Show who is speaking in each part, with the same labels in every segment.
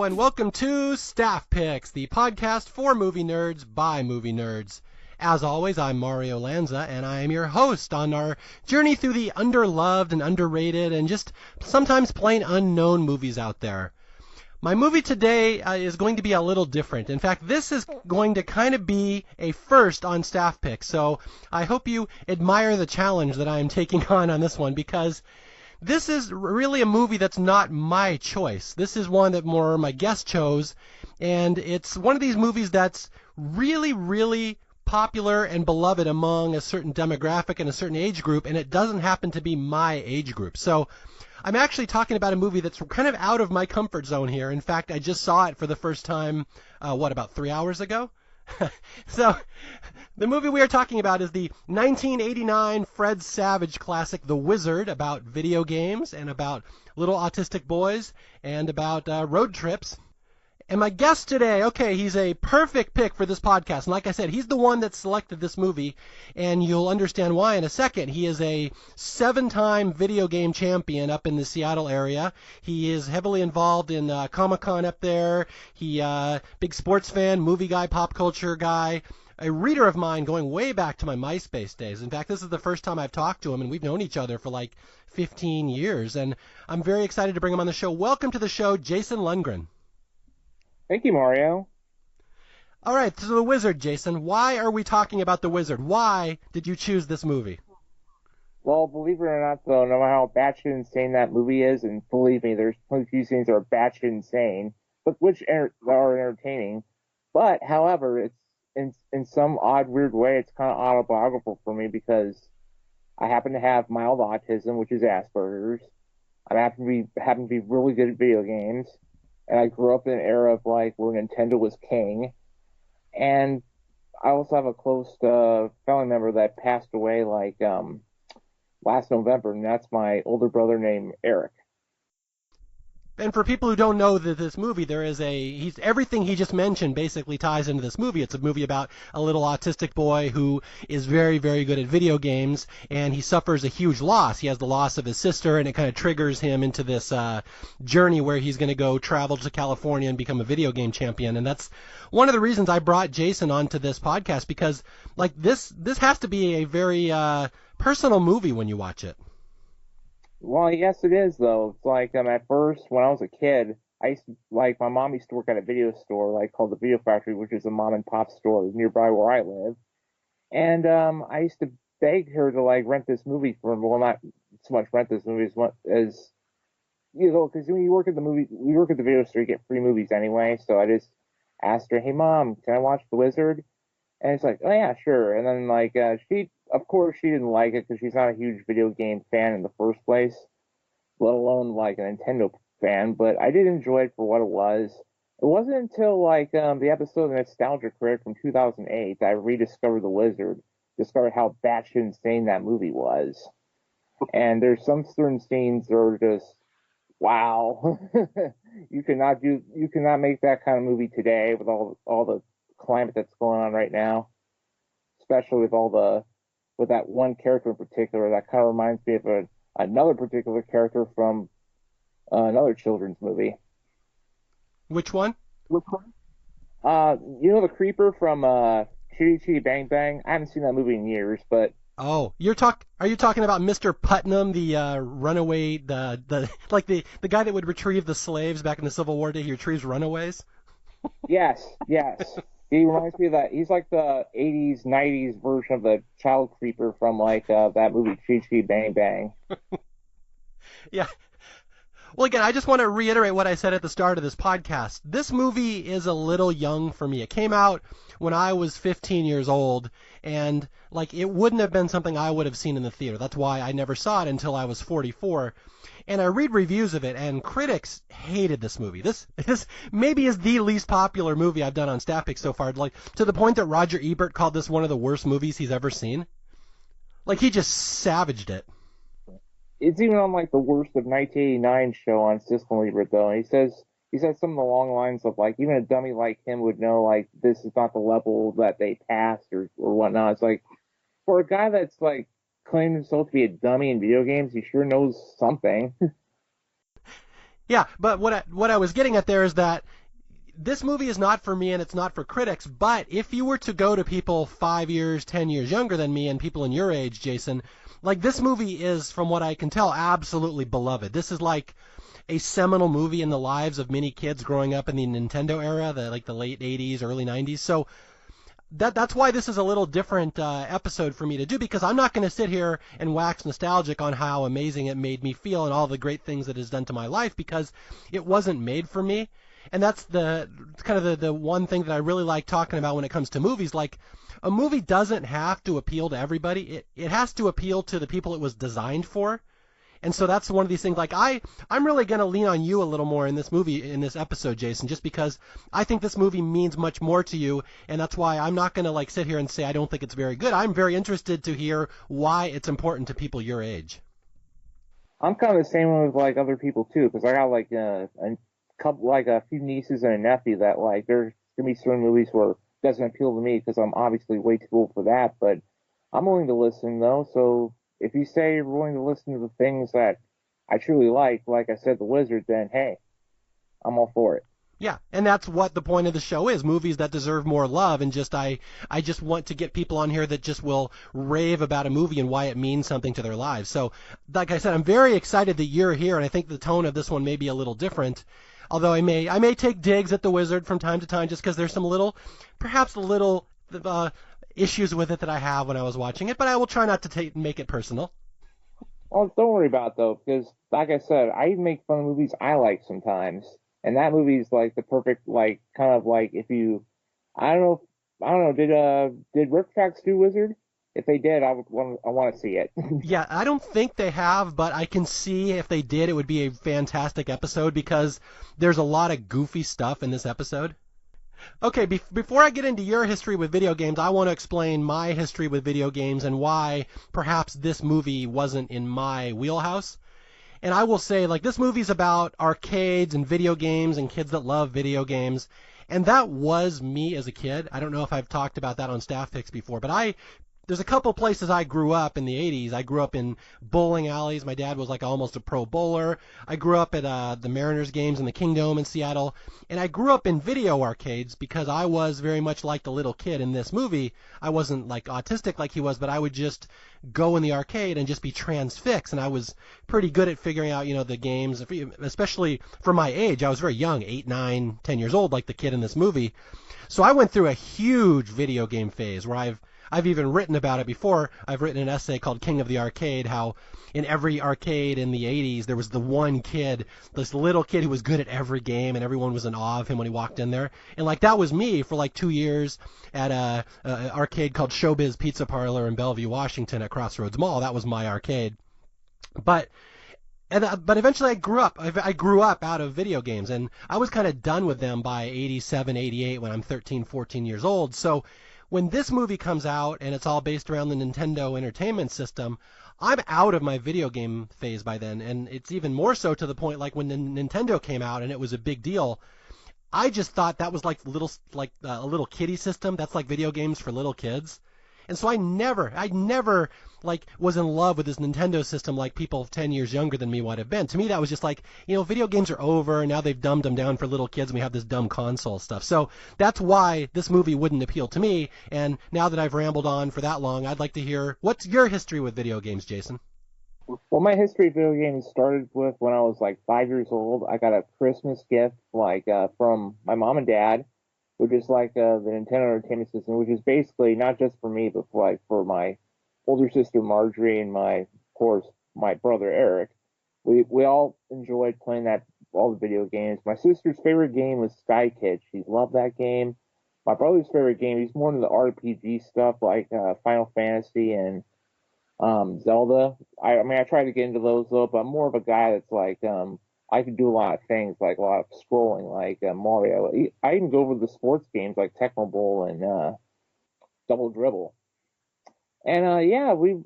Speaker 1: and welcome to Staff Picks, the podcast for movie nerds by movie nerds. As always, I'm Mario Lanza, and I am your host on our journey through the underloved and underrated and just sometimes plain unknown movies out there. My movie today is going to be a little different. In fact, this is going to kind of be a first on Staff Picks, so I hope you admire the challenge that I am taking on this one, because this is really a movie that's not my choice. This is one that more my guest chose, and it's one of these movies that's really, really popular and beloved among a certain demographic and a certain age group, and it doesn't happen to be my age group. So I'm actually talking about a movie that's kind of out of my comfort zone here. In fact, I just saw it for the first time, about 3 hours ago? So, the movie we are talking about is the 1989 Fred Savage classic, The Wizard, about video games and about little autistic boys and about road trips. And my guest today, he's a perfect pick for this podcast. And like I said, he's the one that selected this movie, and you'll understand why in a second. He is a 7-time video game champion up in the Seattle area. He is heavily involved in Comic-Con up there. He big sports fan, movie guy, pop culture guy, a reader of mine going way back to my MySpace days. In fact, this is the first time I've talked to him, and we've known each other for like 15 years. And I'm very excited to bring him on the show. Welcome to the show, Jason Lundgren.
Speaker 2: Thank you, Mario.
Speaker 1: All right, so The Wizard, Jason. Why are we talking about The Wizard? Why did you choose this movie?
Speaker 2: Well, believe it or not, though, no matter how batshit insane that movie is, and believe me, there's plenty of few scenes that are batshit insane, but which are entertaining. But, however, it's in some odd, weird way, it's kind of autobiographical for me because I happen to have mild autism, which is Asperger's. I happen to be really good at video games. And I grew up in an era of like where Nintendo was king, and I also have a close family member that passed away like last November, and that's my older brother named Eric.
Speaker 1: And for people who don't know this movie, everything he just mentioned basically ties into this movie. It's a movie about a little autistic boy who is very, very good at video games, and he suffers a huge loss. He has the loss of his sister, and it kind of triggers him into this journey where he's going to go travel to California and become a video game champion. And that's one of the reasons I brought Jason onto this podcast, because like this has to be a very personal movie when you watch it.
Speaker 2: Well, yes, it is, though. It's like, at first, when I was a kid, my mom used to work at a video store, like, called the Video Factory, which is a mom-and-pop store nearby where I live. And, I used to beg her to, like, rent this movie for me. Well, not so much rent this movie as you know, because when you work at we work at the video store, you get free movies anyway, so I just asked her, hey, Mom, can I watch The Wizard? And it's like, oh, yeah, sure. And then, like, of course, she didn't like it because she's not a huge video game fan in the first place, let alone, like, a Nintendo fan. But I did enjoy it for what it was. It wasn't until, like, the episode of Nostalgia Critic from 2008 that I rediscovered The Wizard, discovered how batshit insane that movie was. And there's some certain scenes that are just, wow. You cannot make that kind of movie today with all the climate that's going on right now, especially with that one character in particular that kind of reminds me of another particular character from another children's movie.
Speaker 1: Which one?
Speaker 2: You know the creeper from Chitty Chitty Bang Bang? I haven't seen that movie in years, but
Speaker 1: oh, are you talking about Mr. Putnam, the runaway, the guy that would retrieve the slaves back in the Civil War day? He retrieves runaways.
Speaker 2: Yes. He reminds me of that. He's like the 80s, 90s version of the child creeper from like that movie Chitty Chitty Bang Bang.
Speaker 1: Yeah. Well, again, I just want to reiterate what I said at the start of this podcast. This movie is a little young for me. It came out when I was 15 years old, and like it wouldn't have been something I would have seen in the theater. That's why I never saw it until I was 44. And I read reviews of it, and critics hated this movie. This maybe is the least popular movie I've done on Staff Picks so far, like to the point that Roger Ebert called this one of the worst movies he's ever seen. Like, he just savaged it.
Speaker 2: It's even on like the worst of 1989 show on Siskel and Ebert, though. And he says something along the lines of like, even a dummy like him would know like this is not the level that they passed or whatnot. It's like, for a guy that's like claimed himself to be a dummy in video games, he sure knows something.
Speaker 1: Yeah, but what I was getting at there is that this movie is not for me and it's not for critics, but if you were to go to people 5 years, 10 years younger than me and people in your age, Jason, like this movie is, from what I can tell, absolutely beloved. This is like a seminal movie in the lives of many kids growing up in the Nintendo era, the late 80s, early 90s. So that's why this is a little different episode for me to do, because I'm not going to sit here and wax nostalgic on how amazing it made me feel and all the great things it has done to my life, because it wasn't made for me. And that's the kind of the one thing that I really like talking about when it comes to movies. Like, a movie doesn't have to appeal to everybody. It has to appeal to the people it was designed for. And so that's one of these things. Like, I'm really going to lean on you a little more in this movie, in this episode, Jason, just because I think this movie means much more to you, and that's why I'm not going to like sit here and say I don't think it's very good. I'm very interested to hear why it's important to people your age.
Speaker 2: I'm kind of the same with like other people too, because I got like a couple, like a few nieces and a nephew that like there's gonna be certain movies where it doesn't appeal to me because I'm obviously way too old for that, but I'm willing to listen though. So if you say you're willing to listen to the things that I truly like I said, The Wizard, then hey, I'm all for it.
Speaker 1: Yeah, and that's what the point of the show is, movies that deserve more love, and I just want to get people on here that just will rave about a movie and why it means something to their lives. So, like I said, I'm very excited that you're here, and I think the tone of this one may be a little different. Although I may take digs at The Wizard from time to time, just because there's some perhaps little issues with it that I have when I was watching it, but I will try not to make it personal.
Speaker 2: Well, don't worry about it, though, because like I said, I make fun of movies I like sometimes, and that movie's like the perfect like kind of like if you, I don't know, did Rick Tracks do Wizard? If they did, I want to see it.
Speaker 1: Yeah, I don't think they have, but I can see if they did, it would be a fantastic episode because there's a lot of goofy stuff in this episode. Okay, before I get into your history with video games, I want to explain my history with video games and why perhaps this movie wasn't in my wheelhouse. And I will say, like, this movie's about arcades and video games and kids that love video games. And that was me as a kid. I don't know if I've talked about that on Staff Picks before, but there's a couple places I grew up in the 80s. I grew up in bowling alleys. My dad was like almost a pro bowler. I grew up at the Mariners games in the Kingdome in Seattle. And I grew up in video arcades because I was very much like the little kid in this movie. I wasn't like autistic like he was, but I would just go in the arcade and just be transfixed. And I was pretty good at figuring out, the games, especially for my age. I was very young, 8, 9, 10 years old, like the kid in this movie. So I went through a huge video game phase where I've even written about it before. I've written an essay called King of the Arcade, how in every arcade in the 80s there was the one kid, this little kid who was good at every game and everyone was in awe of him when he walked in there. And like that was me for like 2 years at a arcade called Showbiz Pizza Parlor in Bellevue, Washington at Crossroads Mall. That was my arcade. But but eventually I grew up. I grew up out of video games, and I was kind of done with them by 87, 88 when I'm 13, 14 years old. So when this movie comes out and it's all based around the Nintendo Entertainment System, I'm out of my video game phase by then, and it's even more so to the point like when the Nintendo came out and it was a big deal. I just thought that was a little kiddie system. That's like video games for little kids. And so I never like was in love with this Nintendo system like people 10 years younger than me would have been. To me, that was just like, video games are over, and now they've dumbed them down for little kids, and we have this dumb console stuff. So that's why this movie wouldn't appeal to me. And now that I've rambled on for that long, I'd like to hear, what's your history with video games, Jason?
Speaker 2: Well, my history of video games started with when I was like 5 years old. I got a Christmas gift like from my mom and dad, which is like the Nintendo Entertainment System, which is basically not just for me, but for my older sister Marjorie and of course, my brother Eric. We all enjoyed playing all the video games. My sister's favorite game was Sky Kid. She loved that game. My brother's favorite game, he's more into the RPG stuff like Final Fantasy and Zelda. I mean, I try to get into those though, but I'm more of a guy that's like, I can do a lot of things, like a lot of scrolling, like Mario. I even go over the sports games like Tecmo Bowl and Double Dribble. And yeah, we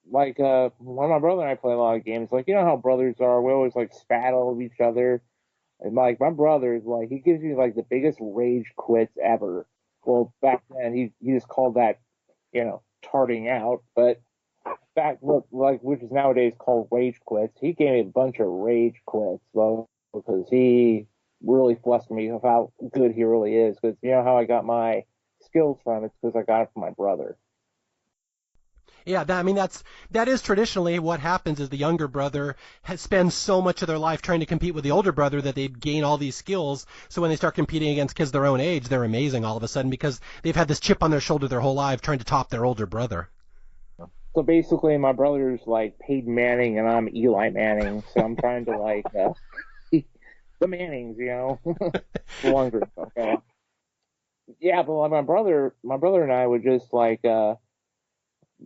Speaker 2: like when my brother and I play a lot of games, like you know how brothers are, we always like spat with each other. And like my brother is like he gives you like the biggest rage quits ever. Well, back then he just called that, tarting out, but back look like which is nowadays called rage quits. He gave me a bunch of rage quits. So because he really flustered me of how good he really is. Because you know how I got my skills from? It's because I got it from my brother.
Speaker 1: Yeah, that is traditionally what happens is the younger brother spends so much of their life trying to compete with the older brother that they gain all these skills. So when they start competing against kids their own age, they're amazing all of a sudden because they've had this chip on their shoulder their whole life trying to top their older brother.
Speaker 2: So basically, my brother's like Peyton Manning, and I'm Eli Manning. So I'm trying to like the Mannings, you know, the Lundgren. Okay. Yeah, but like my brother and I would just like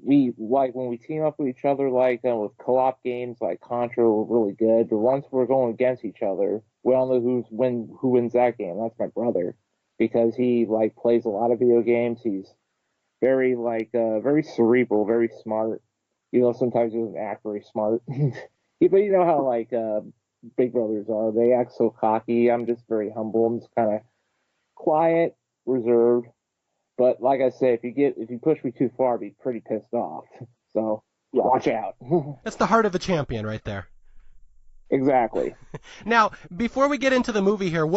Speaker 2: we like when we team up with each other like with co-op games like Contra were really good. But once we're going against each other, we all know who wins that game. That's my brother because he like plays a lot of video games. He's very like very cerebral, very smart. You know, sometimes he doesn't act very smart. But you know how like big brothers are. They act so cocky. I'm just very humble. I'm just kind of quiet, reserved. But like I said, if you push me too far, I'd be pretty pissed off. So yeah, watch out.
Speaker 1: That's the heart of a champion right there.
Speaker 2: Exactly.
Speaker 1: Now, before we get into the movie here,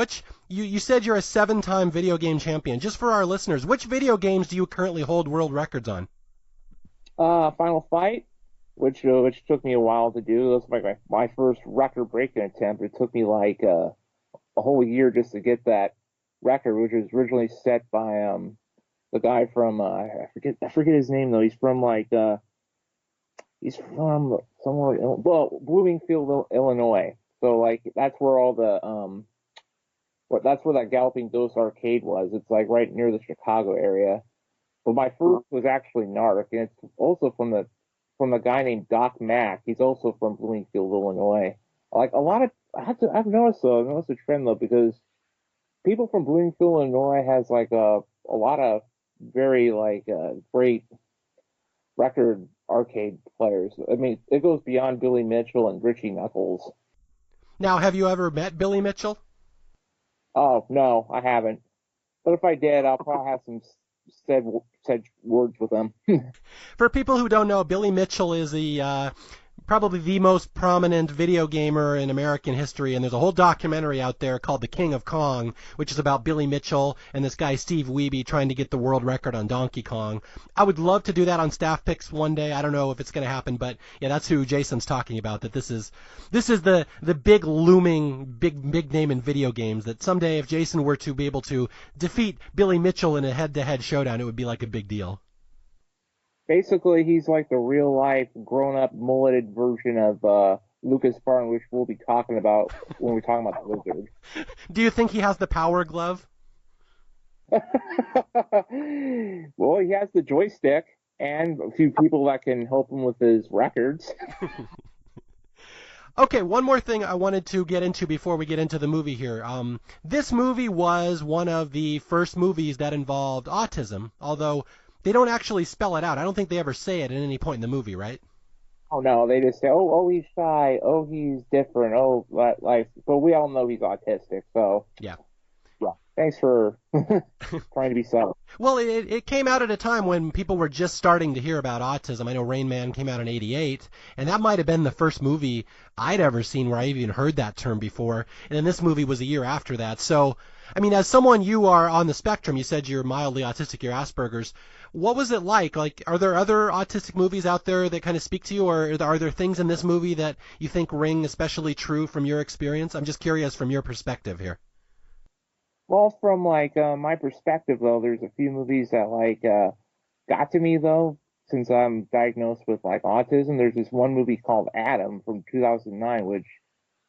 Speaker 1: you said you're a 7-time video game champion. Just for our listeners, which video games do you currently hold world records on?
Speaker 2: Final Fight, which took me a while to do. That was like my first record breaking attempt. It took me like a whole year just to get that record, which was originally set by the guy from I forget his name though. He's from somewhere, well, Bloomingfield, Illinois. So like that's where all the that's where that Galloping Ghost arcade was. It's like right near the Chicago area. But my first was actually Narc, and it's also from the guy named Doc Mack. He's also from Bloomingfield, Illinois. Like a lot of I've noticed a trend though because people from Bloomingfield, Illinois has like a lot of very like great record arcade players. I mean, it goes beyond Billy Mitchell and Richie Knuckles.
Speaker 1: Now, have you ever met Billy Mitchell?
Speaker 2: Oh no, I haven't. But if I did, I'll probably have some said words with him.
Speaker 1: For people who don't know, Billy Mitchell is probably the most prominent video gamer in American history, and there's a whole documentary out there called The King of Kong, which is about Billy Mitchell and this guy Steve Wiebe trying to get the world record on Donkey Kong. I would love to do that on Staff Picks one day. I don't know if it's going to happen, but yeah, that's who Jason's talking about, that this is the big looming big name in video games, that someday if Jason were to be able to defeat Billy Mitchell in a head-to-head showdown, it would be like a big deal.
Speaker 2: Basically, he's like the real life, grown up, mulleted version of Lucas Barton, which we'll be talking about when we're talking about the Wizard.
Speaker 1: Do you think he has the power glove?
Speaker 2: Well, he has the joystick and a few people that can help him with his records.
Speaker 1: Okay, one more thing I wanted to get into before we get into the movie here. This movie was one of the first movies that involved autism, although they don't actually spell it out. I don't think they ever say it at any point in the movie, right?
Speaker 2: Oh no, they just say, "Oh, he's shy. Oh, he's different. Oh, like." But we all know he's autistic. So
Speaker 1: yeah.
Speaker 2: Thanks for trying to be subtle.
Speaker 1: Well, it came out at a time when people were just starting to hear about autism. I know Rain Man came out in '88, and that might have been the first movie I'd ever seen where I even heard that term before. And then this movie was a year after that. So, I mean, as someone, you are on the spectrum. You said you're mildly autistic, you're Asperger's. What was it like? Like, are there other autistic movies out there that kind of speak to you, or are there things in this movie that you think ring especially true from your experience? I'm just curious from your perspective here.
Speaker 2: Well, from like my perspective though, there's a few movies that like got to me though, since I'm diagnosed with like autism. There's this one movie called Adam from 2009, which,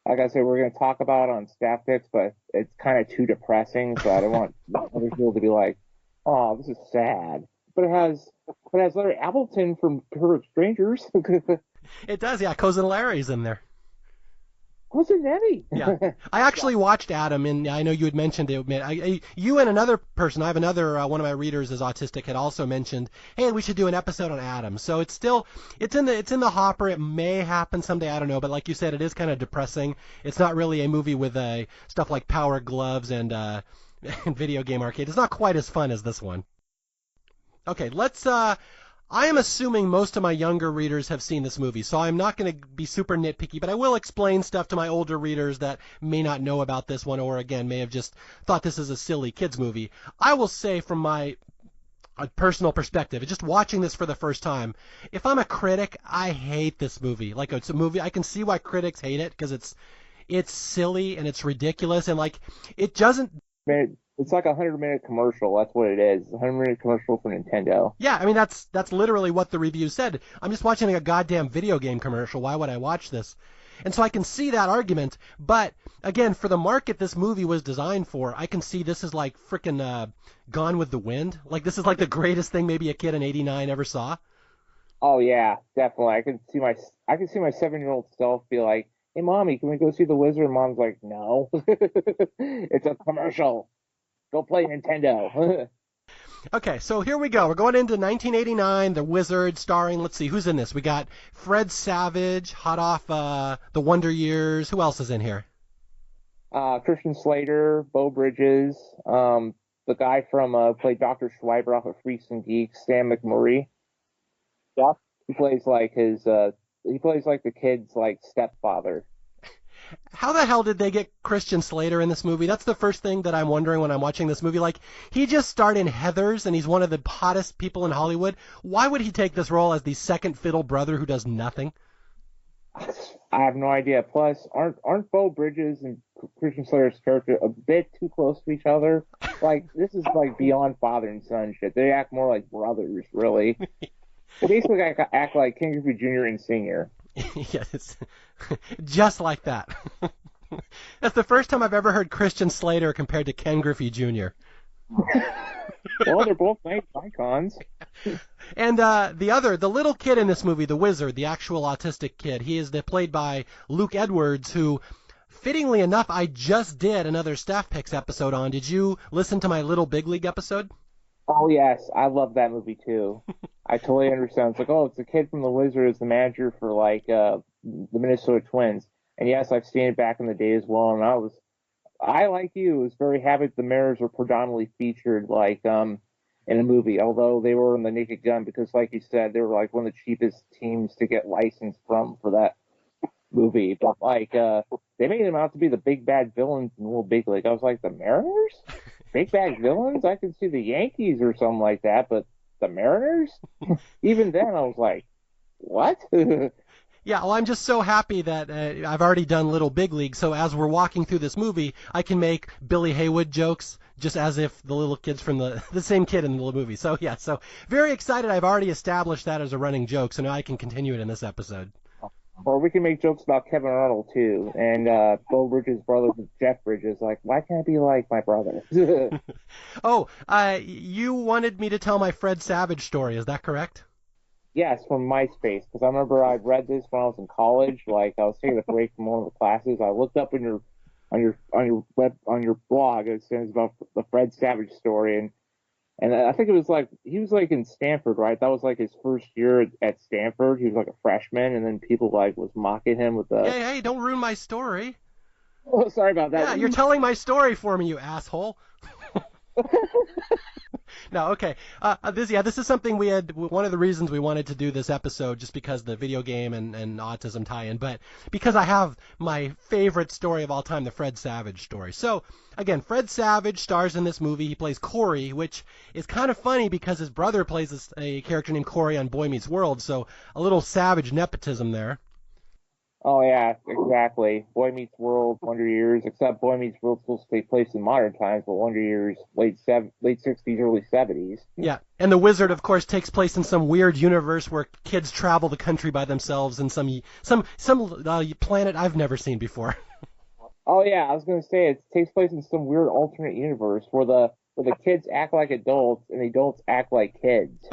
Speaker 2: like I said, we're going to talk about on Staff Picks, but it's kind of too depressing, so I don't want other people to be like, "Oh, this is sad." But it has Larry Appleton from Perfect Strangers.
Speaker 1: It does, yeah. Cousin Larry's in there.
Speaker 2: Cousin Eddie.
Speaker 1: Yeah, I actually watched Adam, and I know you had mentioned it. You and another person, I have another one of my readers is autistic, had also mentioned, hey, we should do an episode on Adam. So it's in the hopper. It may happen someday, I don't know. But like you said, it is kind of depressing. It's not really a movie with stuff like Power Gloves and video game arcade. It's not quite as fun as this one. Okay, let's. I am assuming most of my younger readers have seen this movie, so I'm not going to be super nitpicky, but I will explain stuff to my older readers that may not know about this one or, again, may have just thought this is a silly kids movie. I will say from my personal perspective, just watching this for the first time, if I'm a critic, I hate this movie. Like, it's a movie, I can see why critics hate it, because it's silly and it's ridiculous, and, like, it doesn't...
Speaker 2: It's like a 100-minute commercial. That's what it is. A 100-minute commercial for Nintendo.
Speaker 1: Yeah, I mean, that's literally what the review said. I'm just watching a goddamn video game commercial. Why would I watch this? And so I can see that argument. But, again, for the market this movie was designed for, I can see this is like frickin' Gone with the Wind. Like, this is like the greatest thing maybe a kid in '89 ever saw.
Speaker 2: Oh, yeah, definitely. I can see my 7-year-old self be like, hey, Mommy, can we go see The Wizard? And Mom's like, no. It's a commercial. Go play Nintendo.
Speaker 1: Okay, so here we go. We're going into 1989, The Wizard, starring, let's see, who's in this? We got Fred Savage, hot off The Wonder Years. Who else is in here?
Speaker 2: Christian Slater, Beau Bridges, the guy from played Dr. Schreiber off of Freaks and Geeks, Sam McMurray. Yeah. He plays like the kid's like stepfather.
Speaker 1: How the hell did they get Christian Slater in this movie? That's the first thing that I'm wondering when I'm watching this movie. Like, he just starred in Heathers, and he's one of the hottest people in Hollywood. Why would he take this role as the second fiddle brother who does nothing?
Speaker 2: I have no idea. Plus, aren't Beau Bridges and Christian Slater's character a bit too close to each other? Like, this is like beyond father and son shit. They act more like brothers, really. They basically act like King Griffey Jr. and Sr.
Speaker 1: Yes, just like that. That's the first time I've ever heard Christian Slater compared to Ken Griffey Jr.
Speaker 2: Well, they're both nice icons.
Speaker 1: And the little kid in this movie, the wizard, the actual autistic kid, he is played by Luke Edwards, who, fittingly enough, I just did another Staff Picks episode on. Did you listen to my Little Big League episode?
Speaker 2: Oh, yes. I love that movie, too. I totally understand. It's like, oh, it's a kid from The Wizard as the manager for, like, the Minnesota Twins. And, yes, I've seen it back in the day as well. And I, like you, was very happy that the Mariners were predominantly featured, like, in a movie. Although they were in the Naked Gun because, like you said, they were, like, one of the cheapest teams to get licensed from for that movie. But, like, they made them out to be the big bad villains in Little Big League. I was like, the Mariners? Big bad villains? I could see the Yankees or something like that, but the Mariners? Even then, I was like, what?
Speaker 1: Yeah, well, I'm just so happy that I've already done Little Big League, so as we're walking through this movie, I can make Billy Haywood jokes, just as if the little kid's from the same kid in the movie. So, yeah, so very excited. I've already established that as a running joke, so now I can continue it in this episode.
Speaker 2: Or we can make jokes about Kevin Arnold, too, and Beau Bridges' brother, Jeff Bridges. Like, why can't I be like my brother?
Speaker 1: Oh, you wanted me to tell my Fred Savage story, is that correct?
Speaker 2: Yes, from MySpace, because I remember I read this when I was in college. Like, I was taking a break from one of the classes. I looked up on your blog, it says about the Fred Savage story, and I think it was like, he was like in Stanford, right? That was like his first year at Stanford. He was like a freshman, and then people like was mocking him with the...
Speaker 1: Hey, don't ruin my story.
Speaker 2: Oh, sorry about that.
Speaker 1: Yeah, you're telling my story for me, you asshole. No, okay. This is something we had, one of the reasons we wanted to do this episode, just because the video game and autism tie-in, but because I have my favorite story of all time, the Fred Savage story. So, again, Fred Savage stars in this movie. He plays Corey, which is kind of funny because his brother plays a character named Corey on Boy Meets World, so a little Savage nepotism there.
Speaker 2: Oh, yeah, exactly. Boy Meets World, Wonder Years, except Boy Meets World supposed to take place in modern times, but Wonder Years, late 60s, early 70s.
Speaker 1: Yeah, and The Wizard, of course, takes place in some weird universe where kids travel the country by themselves in some planet I've never seen before.
Speaker 2: Oh, yeah, I was going to say, it takes place in some weird alternate universe where the kids act like adults and the adults act like kids.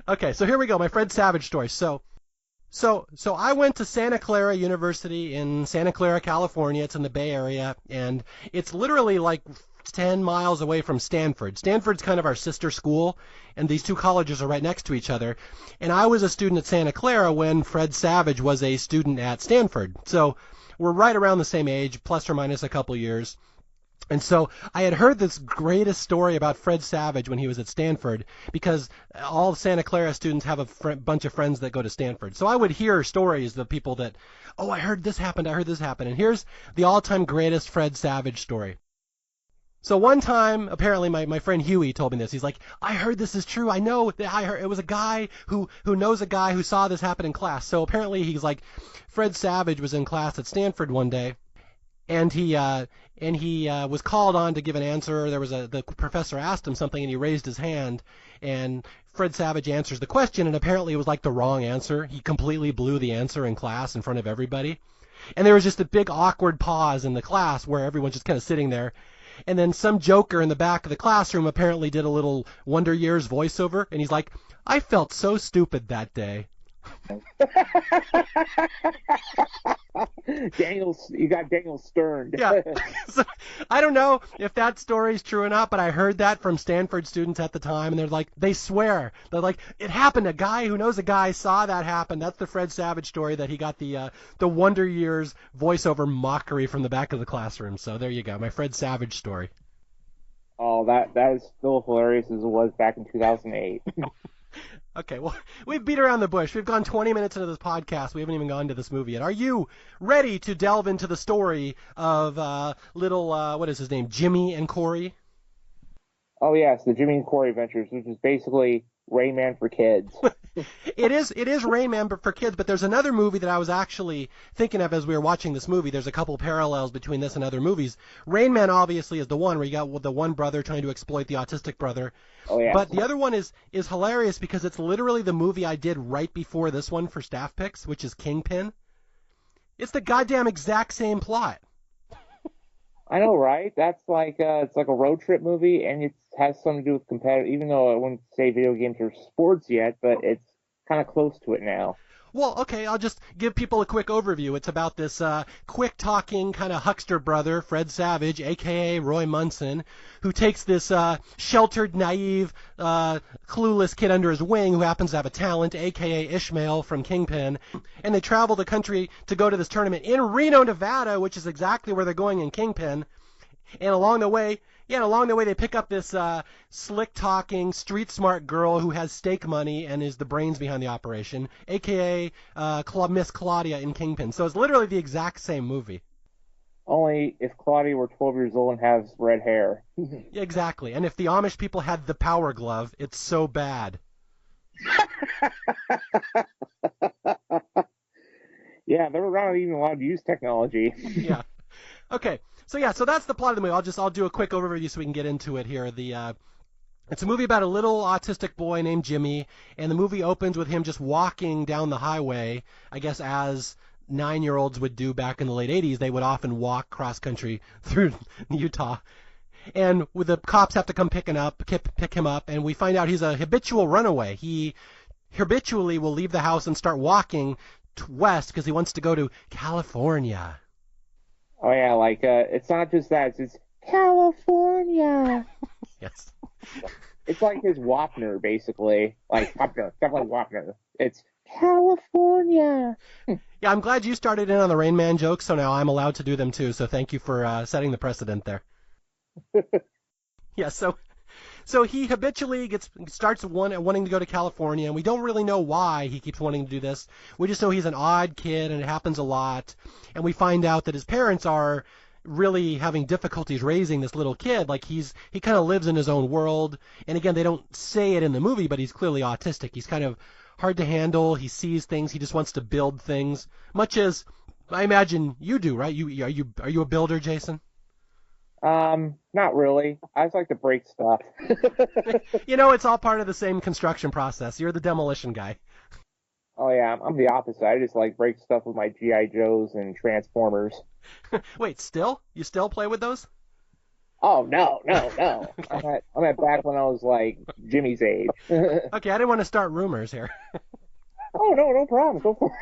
Speaker 1: Okay, so here we go, my Fred Savage story. So I went to Santa Clara University in Santa Clara, California. It's in the Bay Area, and it's literally like 10 miles away from Stanford. Stanford's kind of our sister school, and these two colleges are right next to each other. And I was a student at Santa Clara when Fred Savage was a student at Stanford. So we're right around the same age, plus or minus a couple years. And so I had heard this greatest story about Fred Savage when he was at Stanford, because all Santa Clara students have a bunch of friends that go to Stanford. So I would hear stories of people that, oh, I heard this happened, I heard this happened. And here's the all-time greatest Fred Savage story. So one time, apparently my friend Huey told me this. He's like, I heard this is true. I know that I heard it was a guy who knows a guy who saw this happen in class. So apparently he's like, Fred Savage was in class at Stanford one day, and he was called on to give an answer. The professor asked him something, and he raised his hand, and Fred Savage answers the question, and apparently it was like the wrong answer. He completely blew the answer in class in front of everybody. And there was just a big awkward pause in the class where everyone's just kind of sitting there. And then some joker in the back of the classroom apparently did a little Wonder Years voiceover, and he's like, I felt so stupid that day.
Speaker 2: You got Daniel Stern.
Speaker 1: Yeah. So, I don't know if that story's true or not, but I heard that from Stanford students at the time, and they're like, they swear. They're like, it happened. A guy who knows a guy saw that happen. That's the Fred Savage story, that he got the Wonder Years voiceover mockery from the back of the classroom. So there you go, my Fred Savage story.
Speaker 2: Oh, that is still hilarious as it was back in 2008.
Speaker 1: Okay, well, we've beat around the bush. We've gone 20 minutes into this podcast. We haven't even gone to this movie yet. Are you ready to delve into the story of what is his name, Jimmy and Corey?
Speaker 2: Oh, yes, the Jimmy and Corey Adventures, which is basically Rain Man for kids.
Speaker 1: It is Rain Man for kids, but there's another movie that I was actually thinking of as we were watching this movie. There's a couple parallels between this and other movies. Rain Man obviously is the one where you got the one brother trying to exploit the autistic brother.
Speaker 2: Oh, yeah.
Speaker 1: But the other one is hilarious because it's literally the movie I did right before this one for Staff Picks, which is Kingpin. It's the goddamn exact same plot.
Speaker 2: I know, right? That's like it's like a road trip movie, and it has something to do with competitive. Even though I wouldn't say video games are sports yet, but it's kind of close to it now.
Speaker 1: Well, okay, I'll just give people a quick overview. It's about this quick-talking kind of huckster brother, Fred Savage, a.k.a. Roy Munson, who takes this sheltered, naive, clueless kid under his wing who happens to have a talent, a.k.a. Ishmael from Kingpin, and they travel the country to go to this tournament in Reno, Nevada, which is exactly where they're going in Kingpin. And along the way they pick up this slick-talking, street-smart girl who has stake money and is the brains behind the operation, a.k.a. Miss Claudia in Kingpin. So it's literally the exact same movie.
Speaker 2: Only if Claudia were 12 years old and has red hair.
Speaker 1: Exactly. And if the Amish people had the power glove, it's so bad.
Speaker 2: Yeah, they were not even allowed to use technology.
Speaker 1: Yeah. Okay. So that's the plot of the movie. I'll do a quick overview so we can get into it here. It's a movie about a little autistic boy named Jimmy, and the movie opens with him just walking down the highway, I guess as 9-year-olds would do back in the late 80s. They would often walk cross-country through Utah. And the cops have to come pick him up, and we find out he's a habitual runaway. He habitually will leave the house and start walking west because he wants to go to California.
Speaker 2: Oh, yeah, like, it's not just that, it's California.
Speaker 1: Yes.
Speaker 2: It's like his Wapner, basically. Like, Wapner, definitely Wapner. It's California.
Speaker 1: Yeah, I'm glad you started in on the Rain Man jokes, so now I'm allowed to do them too, so thank you for setting the precedent there. Yeah, so he habitually starts wanting to go to California, and we don't really know why he keeps wanting to do this. We just know he's an odd kid, and it happens a lot. And we find out that his parents are really having difficulties raising this little kid. Like he kind of lives in his own world. And again, they don't say it in the movie, but he's clearly autistic. He's kind of hard to handle. He sees things. He just wants to build things, much as I imagine you do, right? Are you a builder, Jason?
Speaker 2: Not really. I just like to break stuff.
Speaker 1: It's all part of the same construction process. You're the demolition guy.
Speaker 2: Oh, yeah, I'm the opposite. I just like break stuff with my G.I. Joes and Transformers.
Speaker 1: Wait, still? You still play with those?
Speaker 2: Oh, no. Okay. I'm at back when I was like Jimmy's age.
Speaker 1: Okay, I didn't want to start rumors here.
Speaker 2: Oh, no problem. Go for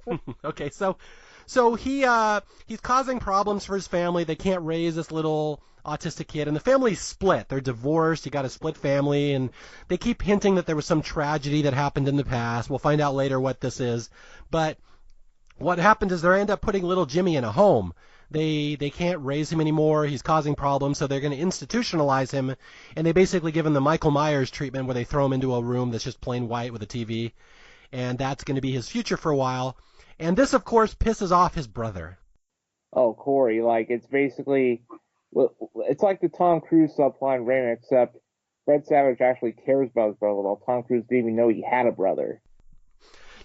Speaker 2: it.
Speaker 1: Okay, so he's causing problems for his family. They can't raise this little autistic kid, and the family's split. They're divorced. You got a split family, and they keep hinting that there was some tragedy that happened in the past. We'll find out later what this is. But what happened is they end up putting little Jimmy in a home. they can't raise him anymore. He's causing problems, so they're going to institutionalize him, and they basically give him the Michael Myers treatment where they throw him into a room that's just plain white with a TV, and that's going to be his future for a while. And this, of course, pisses off his brother.
Speaker 2: Oh, Corey, like it's basically, it's like the Tom Cruise subplot in Raymond, except Fred Savage actually cares about his brother, while Tom Cruise didn't even know he had a brother.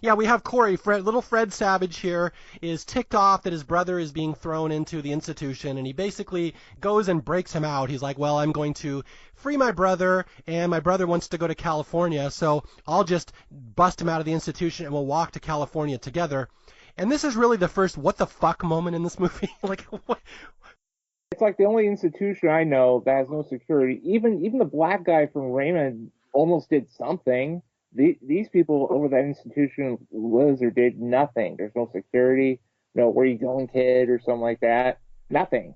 Speaker 1: Yeah, we have Corey. Little Fred Savage here is ticked off that his brother is being thrown into the institution, and he basically goes and breaks him out. He's like, well, I'm going to free my brother, and my brother wants to go to California, so I'll just bust him out of the institution, and we'll walk to California together. And this is really the first what the fuck moment in this movie. Like, what?
Speaker 2: It's like the only institution I know that has no security. Even the black guy from Raymond almost did something. These people over that institution lives or did nothing. There's no security, no where you going, kid, or something like that. Nothing.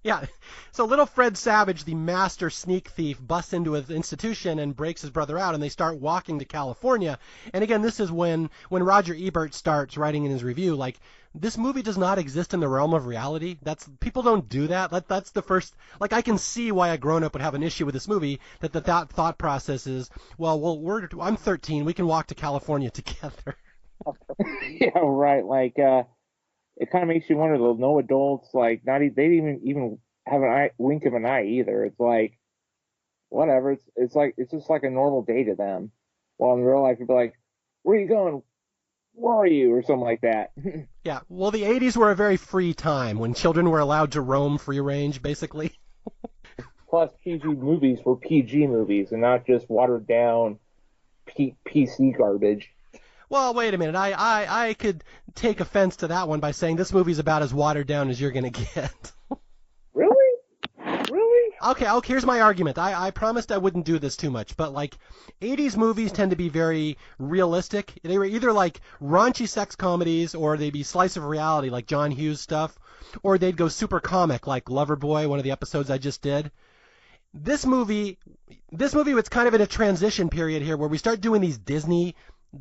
Speaker 1: Yeah. So little Fred Savage, the master sneak thief, busts into his institution and breaks his brother out, and they start walking to California. And again, this is when Roger Ebert starts writing in his review, like, this movie does not exist in the realm of reality. People don't do that. That's the first, like, I can see why a grown-up would have an issue with this movie, that the thought process is, well, I'm 13, we can walk to California together.
Speaker 2: Yeah, right. Like, it kind of makes you wonder, though, no adults, like, they didn't even have an wink of an eye either. It's like, whatever. It's just like a normal day to them. While in real life, you'd be like, where are you going? Where are you? Or something like that.
Speaker 1: Yeah, well, the 80s were a very free time when children were allowed to roam free range, basically.
Speaker 2: Plus, PG movies were PG movies and not just watered down PC garbage.
Speaker 1: Well, wait a minute. I could take offense to that one by saying this movie's about as watered down as you're going to get.
Speaker 2: Really? Really?
Speaker 1: Okay, here's my argument. I promised I wouldn't do this too much, but, like, 80s movies tend to be very realistic. They were either, like, raunchy sex comedies, or they'd be slice of reality, like John Hughes stuff, or they'd go super comic, like Loverboy, one of the episodes I just did. This movie was kind of in a transition period here where we start doing these Disney,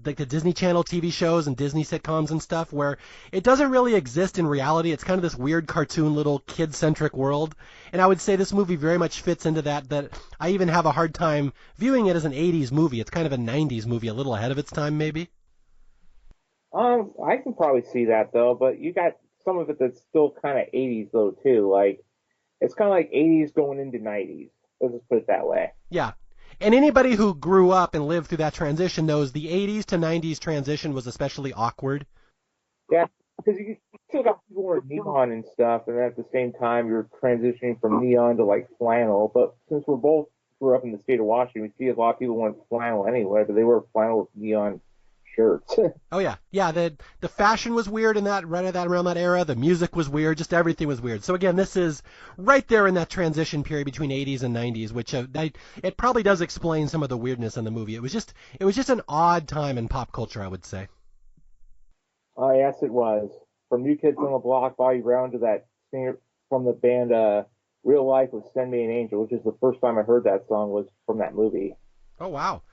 Speaker 1: like the Disney Channel TV shows and Disney sitcoms and stuff, where it doesn't really exist in reality. It's kind of this weird cartoon little kid-centric world. And I would say this movie very much fits into that I even have a hard time viewing it as an 80s movie. It's kind of a 90s movie, a little ahead of its time, maybe.
Speaker 2: I can probably see that, though, but you got some of it that's still kind of 80s, though, too. Like, it's kind of like 80s going into 90s. Let's just put it that way.
Speaker 1: Yeah. And anybody who grew up and lived through that transition knows the 80s to 90s transition was especially awkward.
Speaker 2: Yeah, because you still got people wearing neon and stuff, and at the same time you're transitioning from neon to, like, flannel. But since we both grew up in the state of Washington, we see a lot of people wearing flannel anyway, but they wear flannel with neon shirts.
Speaker 1: Oh yeah, the fashion was weird in that around that era. The music was weird. Just everything was weird. So again, this is right there in that transition period between 80s and 90s, which it probably does explain some of the weirdness in the movie. It was just an odd time in pop culture, I would say.
Speaker 2: Oh yes, it was. From New Kids on the Block, Bobby Brown, to that singer from the band Real Life with Send Me an Angel, which is the first time I heard that song was from that movie.
Speaker 1: Oh wow.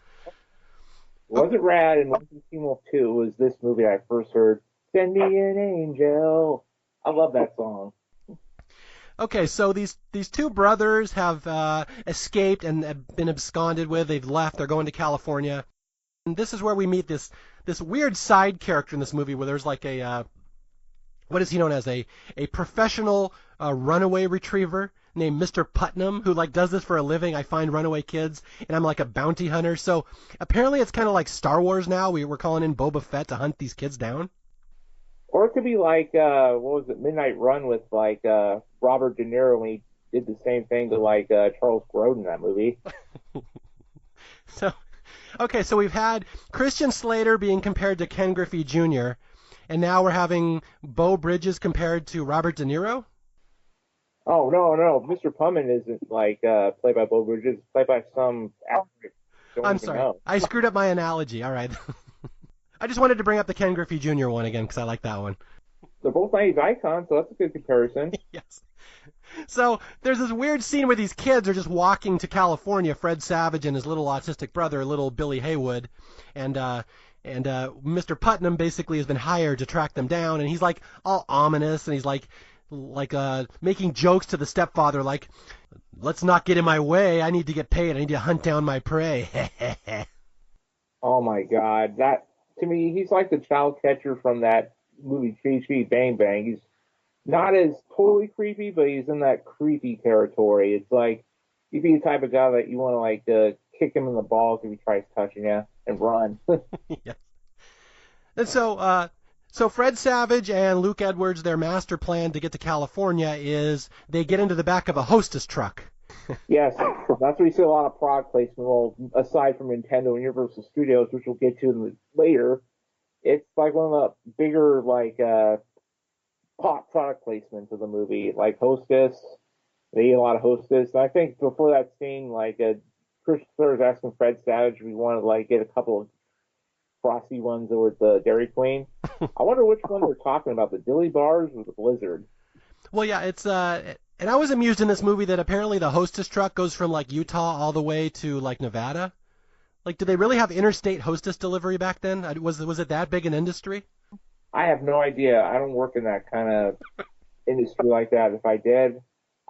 Speaker 2: Wasn't Rad and wasn't Teen Wolf 2. It was this movie I first heard. Send me an angel. I love that song.
Speaker 1: Okay, so these two brothers have escaped and have been absconded with. They've left. They're going to California. And this is where we meet this weird side character in this movie where there's like what is he known as? A professional runaway retriever named Mr. Putnam, who like does this for a living. I find runaway kids, and I'm like a bounty hunter. So apparently it's kind of like Star Wars now. We're calling in Boba Fett to hunt these kids down.
Speaker 2: Or it could be like, what was it, Midnight Run with like Robert De Niro when he did the same thing to like Charles Grodin in that movie.
Speaker 1: So we've had Christian Slater being compared to Ken Griffey Jr., and now we're having Beau Bridges compared to Robert De Niro?
Speaker 2: Oh, no. Mr. Putnam isn't like played by Beau Bridges. It's played by some actor.
Speaker 1: I'm sorry. I screwed up my analogy. All right. I just wanted to bring up the Ken Griffey Jr. one again because I like that one.
Speaker 2: They're both 90s icons, so that's a good comparison.
Speaker 1: Yes. So there's this weird scene where these kids are just walking to California, Fred Savage and his little autistic brother, little Billy Haywood, and Mr. Putnam basically has been hired to track them down, and he's like all ominous, and he's like making jokes to the stepfather, like, let's not get in my way. I need to get paid. I need to hunt down my prey.
Speaker 2: Oh my God, that to me, he's like the child catcher from that movie Chee Chee Bang Bang. He's not as totally creepy, but he's in that creepy territory. It's like he'd be the type of guy that you want to kick him in the balls if he tries touching you and run.
Speaker 1: Yeah. And so Fred Savage and Luke Edwards, their master plan to get to California is they get into the back of a Hostess truck.
Speaker 2: Yes, that's where you see a lot of product placement. Well, aside from Nintendo and Universal Studios, which we'll get to later, it's like one of the bigger pop product placements of the movie, like Hostess. They eat a lot of Hostess. And I think before that scene, Christopher was asking Fred Savage if we wanted to get a couple of frosty ones over at the Dairy Queen. I wonder which one we're talking about, the Dilly Bars or the Blizzard.
Speaker 1: Well, yeah, it's and I was amused in this movie that apparently the Hostess truck goes from Utah all the way to Nevada. Did they really have interstate Hostess delivery back then? Was it that big an industry?
Speaker 2: I have no idea. I don't work in that kind of industry like that. If I did,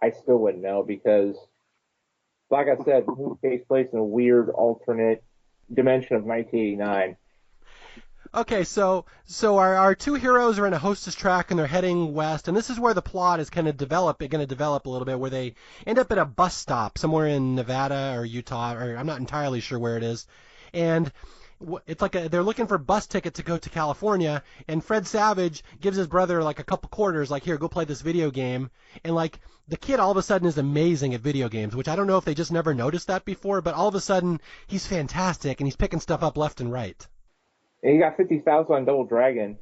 Speaker 2: I still wouldn't know because, like I said, the movie takes place in a weird alternate dimension of 1989.
Speaker 1: Okay, so our two heroes are in a Hostess truck and they're heading west, and this is where the plot is going to develop a little bit, where they end up at a bus stop somewhere in Nevada or Utah, or I'm not entirely sure where it is, and it's they're looking for a bus ticket to go to California, and Fred Savage gives his brother a couple quarters, here, go play this video game, and the kid all of a sudden is amazing at video games, which I don't know if they just never noticed that before, but all of a sudden he's fantastic and he's picking stuff up left and right.
Speaker 2: And you got 50,000 on Double Dragon.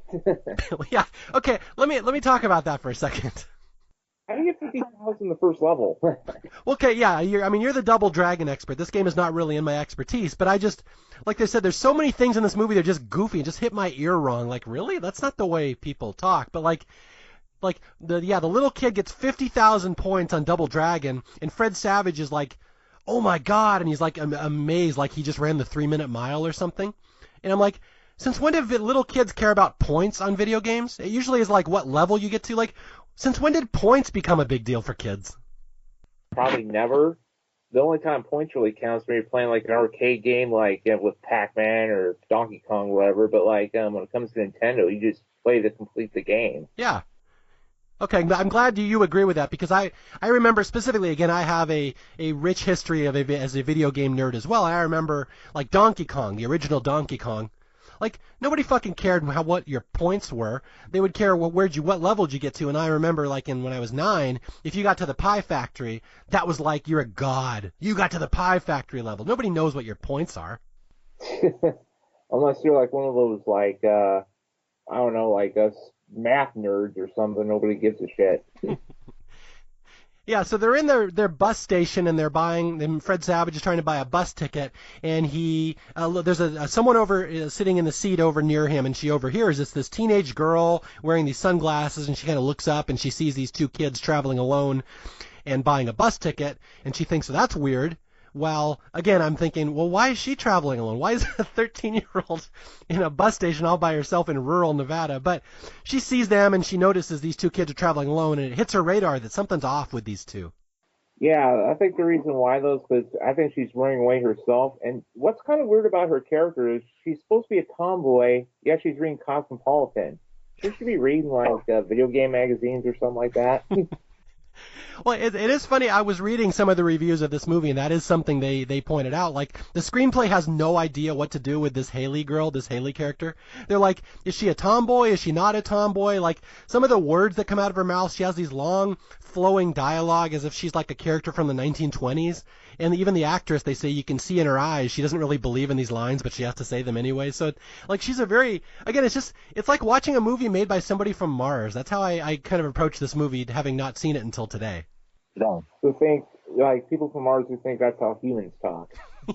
Speaker 1: Yeah. Okay. Let me talk about that for a second.
Speaker 2: How do you get 50,000 in the first level?
Speaker 1: Okay. Yeah. You're the Double Dragon expert. This game is not really in my expertise, but I just, like they said, there's so many things in this movie that are just goofy and just hit my ear wrong. Really? That's not the way people talk. But the little kid gets 50,000 points on Double Dragon, and Fred Savage is like, oh my God, and he's amazed, he just ran the 3-minute mile or something, and I'm like, since when did little kids care about points on video games? It usually is what level you get to. Since when did points become a big deal for kids?
Speaker 2: Probably never. The only time points really counts when you're playing an arcade game with Pac-Man or Donkey Kong or whatever. But when it comes to Nintendo, you just play to complete the game.
Speaker 1: Yeah. Okay, I'm glad you agree with that because I remember specifically, again, I have a rich history as a video game nerd as well. I remember Donkey Kong, the original Donkey Kong. Nobody fucking cared what your points were. They would care what level did you get to. And I remember, when I was 9, if you got to the Pie Factory, that was you're a god. You got to the Pie Factory level. Nobody knows what your points are.
Speaker 2: Unless you're one of those I don't know, us math nerds or something. Nobody gives a shit.
Speaker 1: Yeah, so they're in their bus station and they're buying. And Fred Savage is trying to buy a bus ticket, and there's someone over sitting in the seat over near him, and she overhears this teenage girl wearing these sunglasses, and she kind of looks up and she sees these two kids traveling alone and buying a bus ticket, and she thinks, well, that's weird. Well, again, I'm thinking, well, why is she traveling alone? Why is a 13-year-old in a bus station all by herself in rural Nevada? But she sees them and she notices these two kids are traveling alone, and it hits her radar that something's off with these two.
Speaker 2: Yeah, I think the reason why because I think she's running away herself. And what's kind of weird about her character is she's supposed to be a tomboy, yet she's reading Cosmopolitan. Shouldn't she be reading video game magazines or something like that?
Speaker 1: Well, it is funny. I was reading some of the reviews of this movie, and that is something they pointed out. The screenplay has no idea what to do with this Haley girl, this Haley character. They're like, is she a tomboy? Is she not a tomboy? Some of the words that come out of her mouth, she has these long, flowing dialogue as if she's a character from the 1920s. And even the actress, they say you can see in her eyes, she doesn't really believe in these lines, but she has to say them anyway. So, she's again, it's like watching a movie made by somebody from Mars. That's how I kind of approach this movie, having not seen it until today.
Speaker 2: No. To think, people from Mars who think that's how humans talk.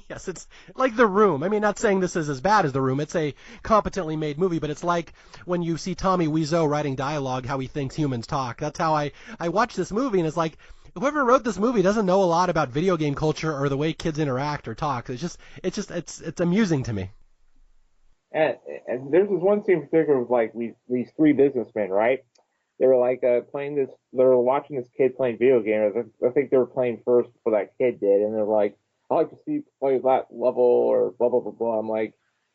Speaker 1: Yes, it's like The Room. Not saying this is as bad as The Room. It's a competently made movie, but it's like when you see Tommy Wiseau writing dialogue, how he thinks humans talk. That's how I watch this movie, and it's like, whoever wrote this movie doesn't know a lot about video game culture or the way kids interact or talk. It's amusing to me. And
Speaker 2: there's this one scene in particular with these three businessmen, right? they were like playing this. They were watching this kid playing video games. I think they were playing first before that kid did, and they're like, "I like to see you play that level," or blah blah blah blah. I'm like,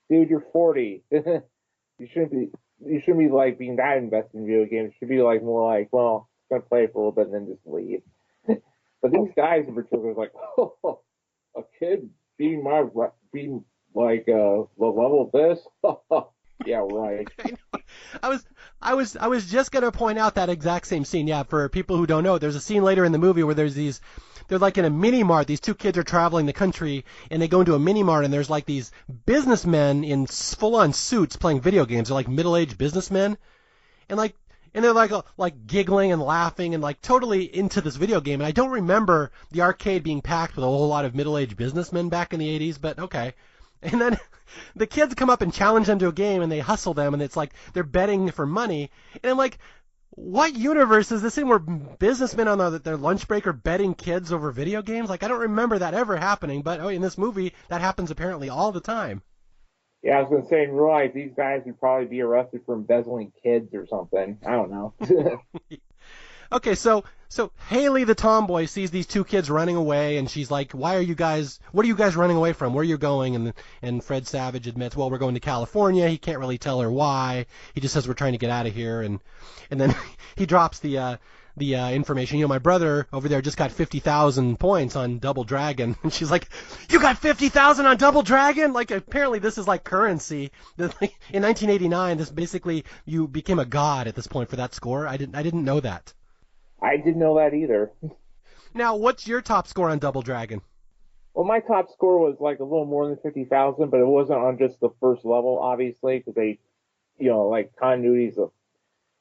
Speaker 2: "Dude, you're 40. You shouldn't be. You shouldn't be like being that invested in video games. You should be like more like, well, I'm gonna play for a little bit and then just leave." But these guys in particular was like, "Oh, a kid being like the level of this." Yeah, right.
Speaker 1: I was just gonna point out that exact same scene. Yeah, for people who don't know, there's a scene later in the movie where they're like in a mini mart. These two kids are traveling the country and they go into a mini mart and there's like these businessmen in full on suits playing video games. They're like middle-aged businessmen and they're like giggling and laughing and like totally into this video game. And I don't remember the arcade being packed with a whole lot of middle-aged businessmen back in the 80s, but okay. And then the kids come up and challenge them to a game and they hustle them and it's like they're betting for money. And I'm like, what universe is this in where businessmen on their lunch break are betting kids over video games? Like, I don't remember that ever happening, but in this movie, that happens apparently all the time.
Speaker 2: Yeah, I was gonna say in real life, these guys would probably be arrested for embezzling kids or something. I don't know.
Speaker 1: Okay, so Haley the tomboy sees these two kids running away, and she's like, what are you guys running away from? Where are you going? And Fred Savage admits, well, we're going to California. He can't really tell her why. He just says we're trying to get out of here, and then he drops the information. My brother over there just got 50,000 points on Double Dragon, and she's like, you got 50,000 on Double Dragon? Like, apparently this is like currency. In 1989, this basically you became a god at this point for that score. I didn't know that.
Speaker 2: I didn't know that either.
Speaker 1: Now, what's your top score on Double Dragon?
Speaker 2: Well, my top score was like a little more than 50,000, but it wasn't on just the first level, obviously, because they, like continuities of.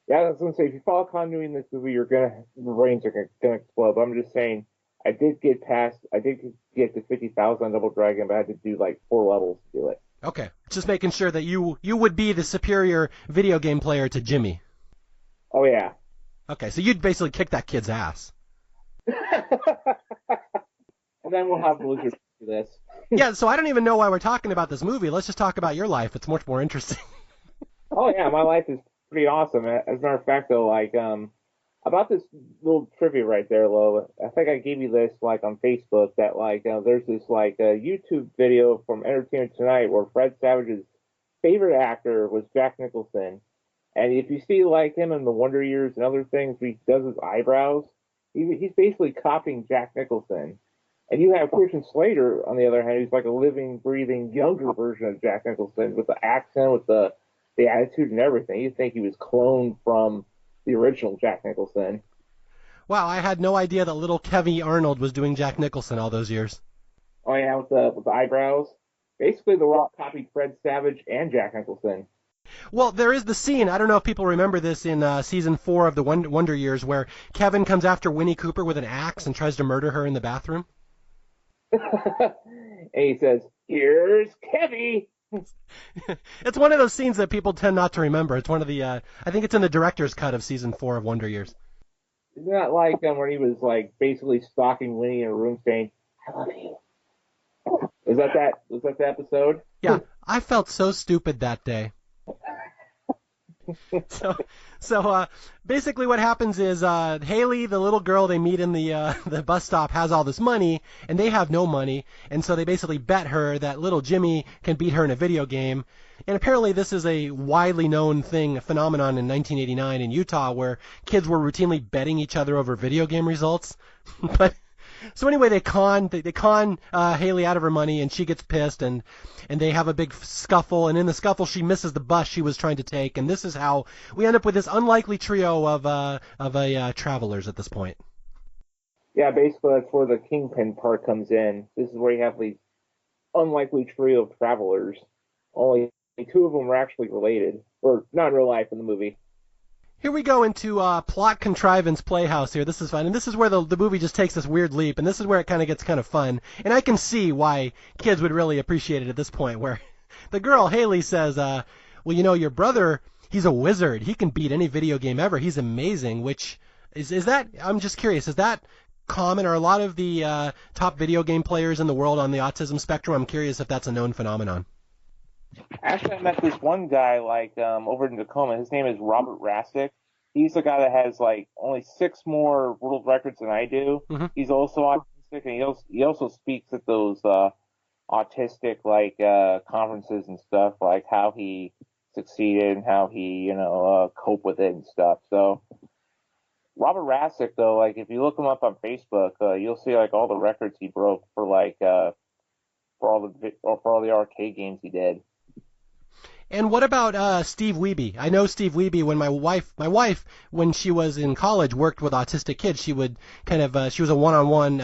Speaker 2: Yeah, I was gonna say if you follow continuity in this movie, your brains are gonna explode. But I'm just saying, I did get to 50,000 on Double Dragon, but I had to do like 4 levels to do it.
Speaker 1: Okay, just making sure that you would be the superior video game player to Jimmy.
Speaker 2: Oh yeah.
Speaker 1: Okay, so you'd basically kick that kid's ass.
Speaker 2: And then we'll have Blizzard do this.
Speaker 1: Yeah, so I don't even know why we're talking about this movie. Let's just talk about your life. It's much more interesting.
Speaker 2: Oh yeah, my life is pretty awesome. As a matter of fact, though, like about this little trivia right there, Lo. I think I gave you this like on Facebook that like there's this like YouTube video from Entertainment Tonight where Fred Savage's favorite actor was Jack Nicholson. And if you see like him in the Wonder Years and other things where he does his eyebrows, he's basically copying Jack Nicholson. And you have Christian Slater, on the other hand, who's like a living, breathing, younger version of Jack Nicholson with the accent, with the attitude and everything. You'd think he was cloned from the original Jack Nicholson.
Speaker 1: Wow, I had no idea that little Kevin Arnold was doing Jack Nicholson all those years.
Speaker 2: Oh yeah, with the eyebrows. Basically, The Rock copied Fred Savage and Jack Nicholson.
Speaker 1: Well, there is the scene, I don't know if people remember this in season 4 of the Wonder Years, where Kevin comes after Winnie Cooper with an axe and tries to murder her in the bathroom.
Speaker 2: And he says, "Here's Kevy."
Speaker 1: It's one of those scenes that people tend not to remember. It's one of the, I think it's in the director's cut of season 4 of Wonder Years.
Speaker 2: Isn't that like when he was like basically stalking Winnie in a room saying, "I love you"? Was that the episode?
Speaker 1: Yeah, I felt so stupid that day. So basically what happens is Haley, the little girl they meet in the bus stop, has all this money, and they have no money, and so they basically bet her that little Jimmy can beat her in a video game. And apparently this is a widely known thing, a phenomenon in 1989 in Utah, where kids were routinely betting each other over video game results. So anyway, they con Haley out of her money, and she gets pissed, and they have a big scuffle, and in the scuffle she misses the bus she was trying to take, and this is how we end up with this unlikely trio of travelers at this point.
Speaker 2: Yeah, basically that's where the Kingpin part comes in. This is where you have these unlikely trio of travelers. Only 2 of them are actually related, or not in real life in the movie.
Speaker 1: Here we go into plot contrivance playhouse here. This is fun. And this is where the movie just takes this weird leap. And this is where it kind of gets kind of fun. And I can see why kids would really appreciate it at this point, where the girl, Haley, says, well, your brother, he's a wizard. He can beat any video game ever. He's amazing. Which, is that, I'm just curious, is that common? Are a lot of the top video game players in the world on the autism spectrum? I'm curious if that's a known phenomenon.
Speaker 2: Actually, I met this one guy, over in Tacoma. His name is Robert Rastic. He's the guy that has like only 6 more world records than I do.
Speaker 1: Hmm.
Speaker 2: He's also autistic, and he also speaks at those autistic like conferences and stuff, like how he succeeded and how he cope with it and stuff. So Robert Rasick, though, like if you look him up on Facebook, you'll see like all the records he broke for like for all the arcade games he did.
Speaker 1: And what about Steve Wiebe? I know Steve Wiebe. When my wife, when she was in college, worked with autistic kids. She would kind of, she was a one-on-one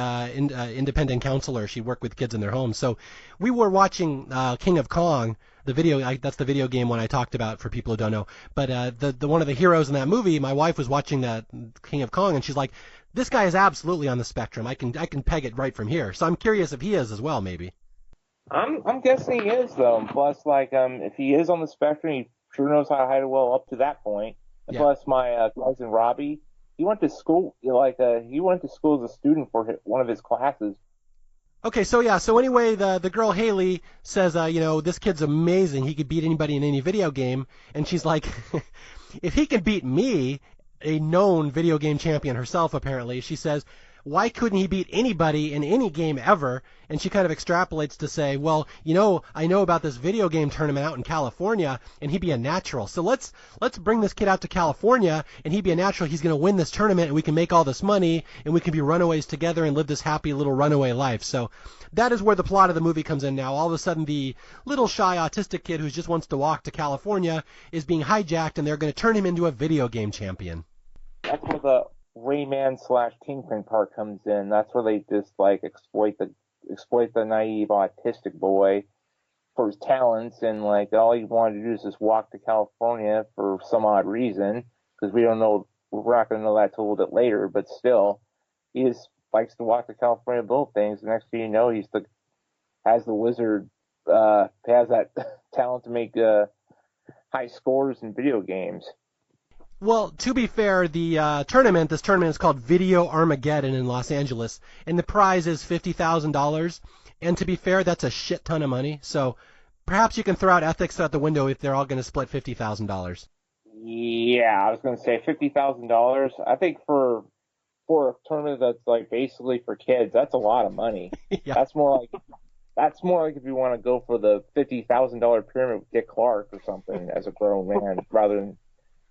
Speaker 1: independent counselor. She worked with kids in their homes. So we were watching King of Kong, the video. That's the video game one I talked about for people who don't know. But the one of the heroes in that movie, my wife was watching that King of Kong, and she's like, "This guy is absolutely on the spectrum. I can peg it right from here." So I'm curious if he is as well, maybe.
Speaker 2: I'm guessing he is though. And plus, like, if he is on the spectrum, he sure knows how to hide it well up to that point. And
Speaker 1: Yeah.
Speaker 2: plus, my cousin Robbie, he went to school he went to school as a student for one of his classes.
Speaker 1: Okay, so yeah, so anyway, the girl Haley says, this kid's amazing. He could beat anybody in any video game, and she's like, if he can beat me, a known video game champion herself, apparently, she says, why couldn't he beat anybody in any game ever? And she kind of extrapolates to say, well, I know about this video game tournament out in California, and he'd be a natural. So let's bring this kid out to California, and he'd be a natural. He's going to win this tournament, and we can make all this money, and we can be runaways together and live this happy little runaway life. So that is where the plot of the movie comes in now. All of a sudden, the little shy autistic kid who just wants to walk to California is being hijacked, and they're going to turn him into a video game champion.
Speaker 2: That's where the Rayman / Kingpin part comes in. That's where they just like exploit the naive autistic boy for his talents, and like all he wanted to do is just walk to California for some odd reason, because we're not going to know that till a little bit later, but still, he just likes to walk to California to build things. The next thing you know, has the wizard has that talent to make high scores in video games.
Speaker 1: Well, to be fair, this tournament is called Video Armageddon in Los Angeles, and the prize is $50,000. And to be fair, that's a shit ton of money. So perhaps you can throw out ethics out the window if they're all going to split $50,000.
Speaker 2: Yeah, I was going to say $50,000. I think for a tournament that's like basically for kids, that's a lot of money.
Speaker 1: Yeah.
Speaker 2: That's more like if you want to go for the $50,000 pyramid with Dick Clark or something as a grown man, rather than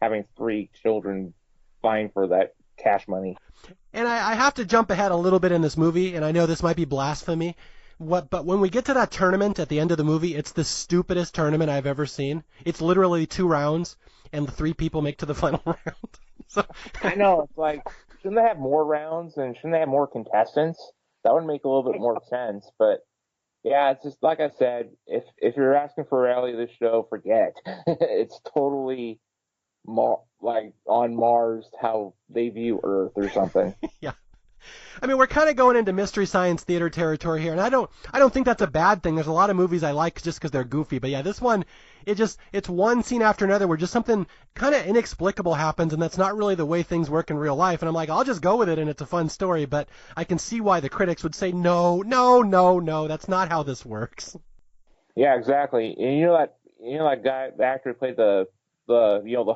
Speaker 2: having 3 children vying for that cash money.
Speaker 1: And I have to jump ahead a little bit in this movie, and I know this might be blasphemy, but when we get to that tournament at the end of the movie, it's the stupidest tournament I've ever seen. It's literally 2 rounds, and the 3 people make to the final round. So
Speaker 2: I know, it's like, shouldn't they have more rounds and shouldn't they have more contestants? That would make a little bit more sense, but yeah, it's just like I said, if you're asking for a reality of this show, forget it. It's totally like on Mars, how they view Earth or something.
Speaker 1: Yeah. I mean, we're kind of going into Mystery Science Theater territory here, and I don't think that's a bad thing. There's a lot of movies I like just because they're goofy, but yeah, this one, it's one scene after another where just something kind of inexplicable happens, and that's not really the way things work in real life. And I'm like, I'll just go with it, and it's a fun story, but I can see why the critics would say, no, that's not how this works.
Speaker 2: Yeah, exactly. And you know that guy, the actor who played the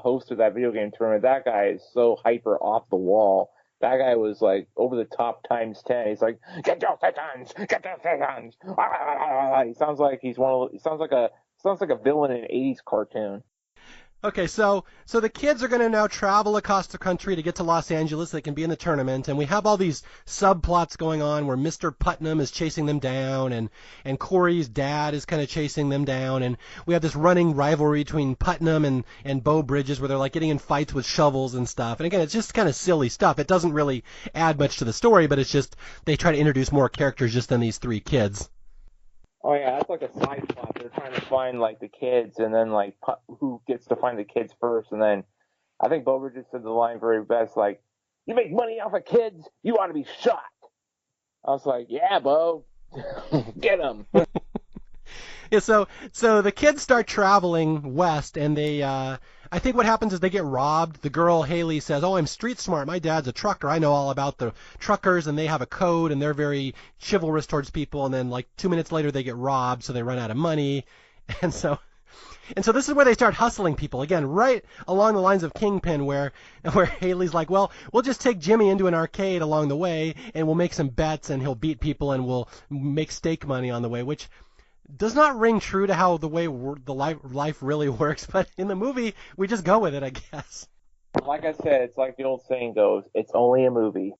Speaker 2: host of that video game tournament, that guy is so hyper off the wall. That guy was like over the top times 10. He's like, get your photons. He sounds like a villain in an 80s cartoon.
Speaker 1: Okay, so the kids are going to now travel across the country to get to Los Angeles. They can be in the tournament, and we have all these subplots going on where Mr. Putnam is chasing them down, and Corey's dad is kind of chasing them down, and we have this running rivalry between Putnam and Beau Bridges where they're like getting in fights with shovels and stuff. And again, it's just kind of silly stuff. It doesn't really add much to the story, but it's just they try to introduce more characters just than these 3 kids.
Speaker 2: Oh yeah, that's like a side plot. They're trying to find like the kids, and then like who gets to find the kids first, and then I think Beau Bridges said the line very best, like, "You make money off of kids, you ought to be shot." I was like, "Yeah, Beau, get them."
Speaker 1: Yeah, so the kids start traveling west, and they I think what happens is they get robbed. The girl Haley says, "Oh, I'm street smart. My dad's a trucker. I know all about the truckers, and they have a code, and they're very chivalrous towards people." And then like 2 minutes later, they get robbed, so they run out of money, and so And so this is where they start hustling people again, right along the lines of Kingpin, where Haley's like, well, we'll just take Jimmy into an arcade along the way, and we'll make some bets, and he'll beat people, and we'll make stake money on the way, which does not ring true to how the way the life really works. But in the movie, we just go with it, I guess.
Speaker 2: Like I said, it's like the old saying goes, it's only a movie.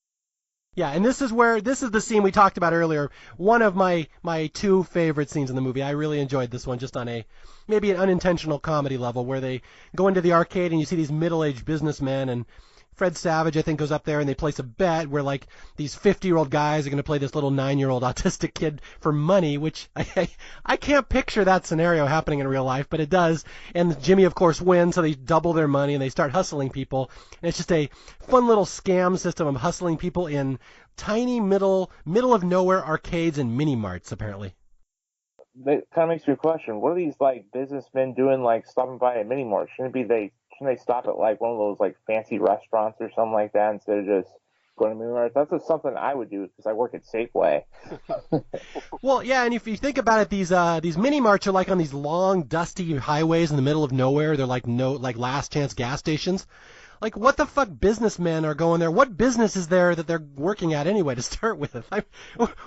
Speaker 1: Yeah, and this is the scene we talked about earlier. One of my two favorite scenes in the movie. I really enjoyed this one, just on maybe an unintentional comedy level, where they go into the arcade and you see these middle-aged businessmen, and Fred Savage, I think, goes up there and they place a bet where, like, these 50-year-old guys are going to play this little 9-year-old autistic kid for money, which I can't picture that scenario happening in real life, but it does. And Jimmy, of course, wins, so they double their money and they start hustling people. And it's just a fun little scam system of hustling people in tiny middle of nowhere arcades and mini marts, apparently.
Speaker 2: That kind of makes me question, what are these, like, businessmen doing, like, stopping by a mini mart? Shouldn't they stop at, like, one of those, like, fancy restaurants or something like that instead of just going to mini marts? That's just something I would do because I work at Safeway.
Speaker 1: Well, yeah, and if you think about it, these mini marts are like on these long, dusty highways in the middle of nowhere. They're like last chance gas stations. Like, what the fuck businessmen are going there? What business is there that they're working at anyway to start with?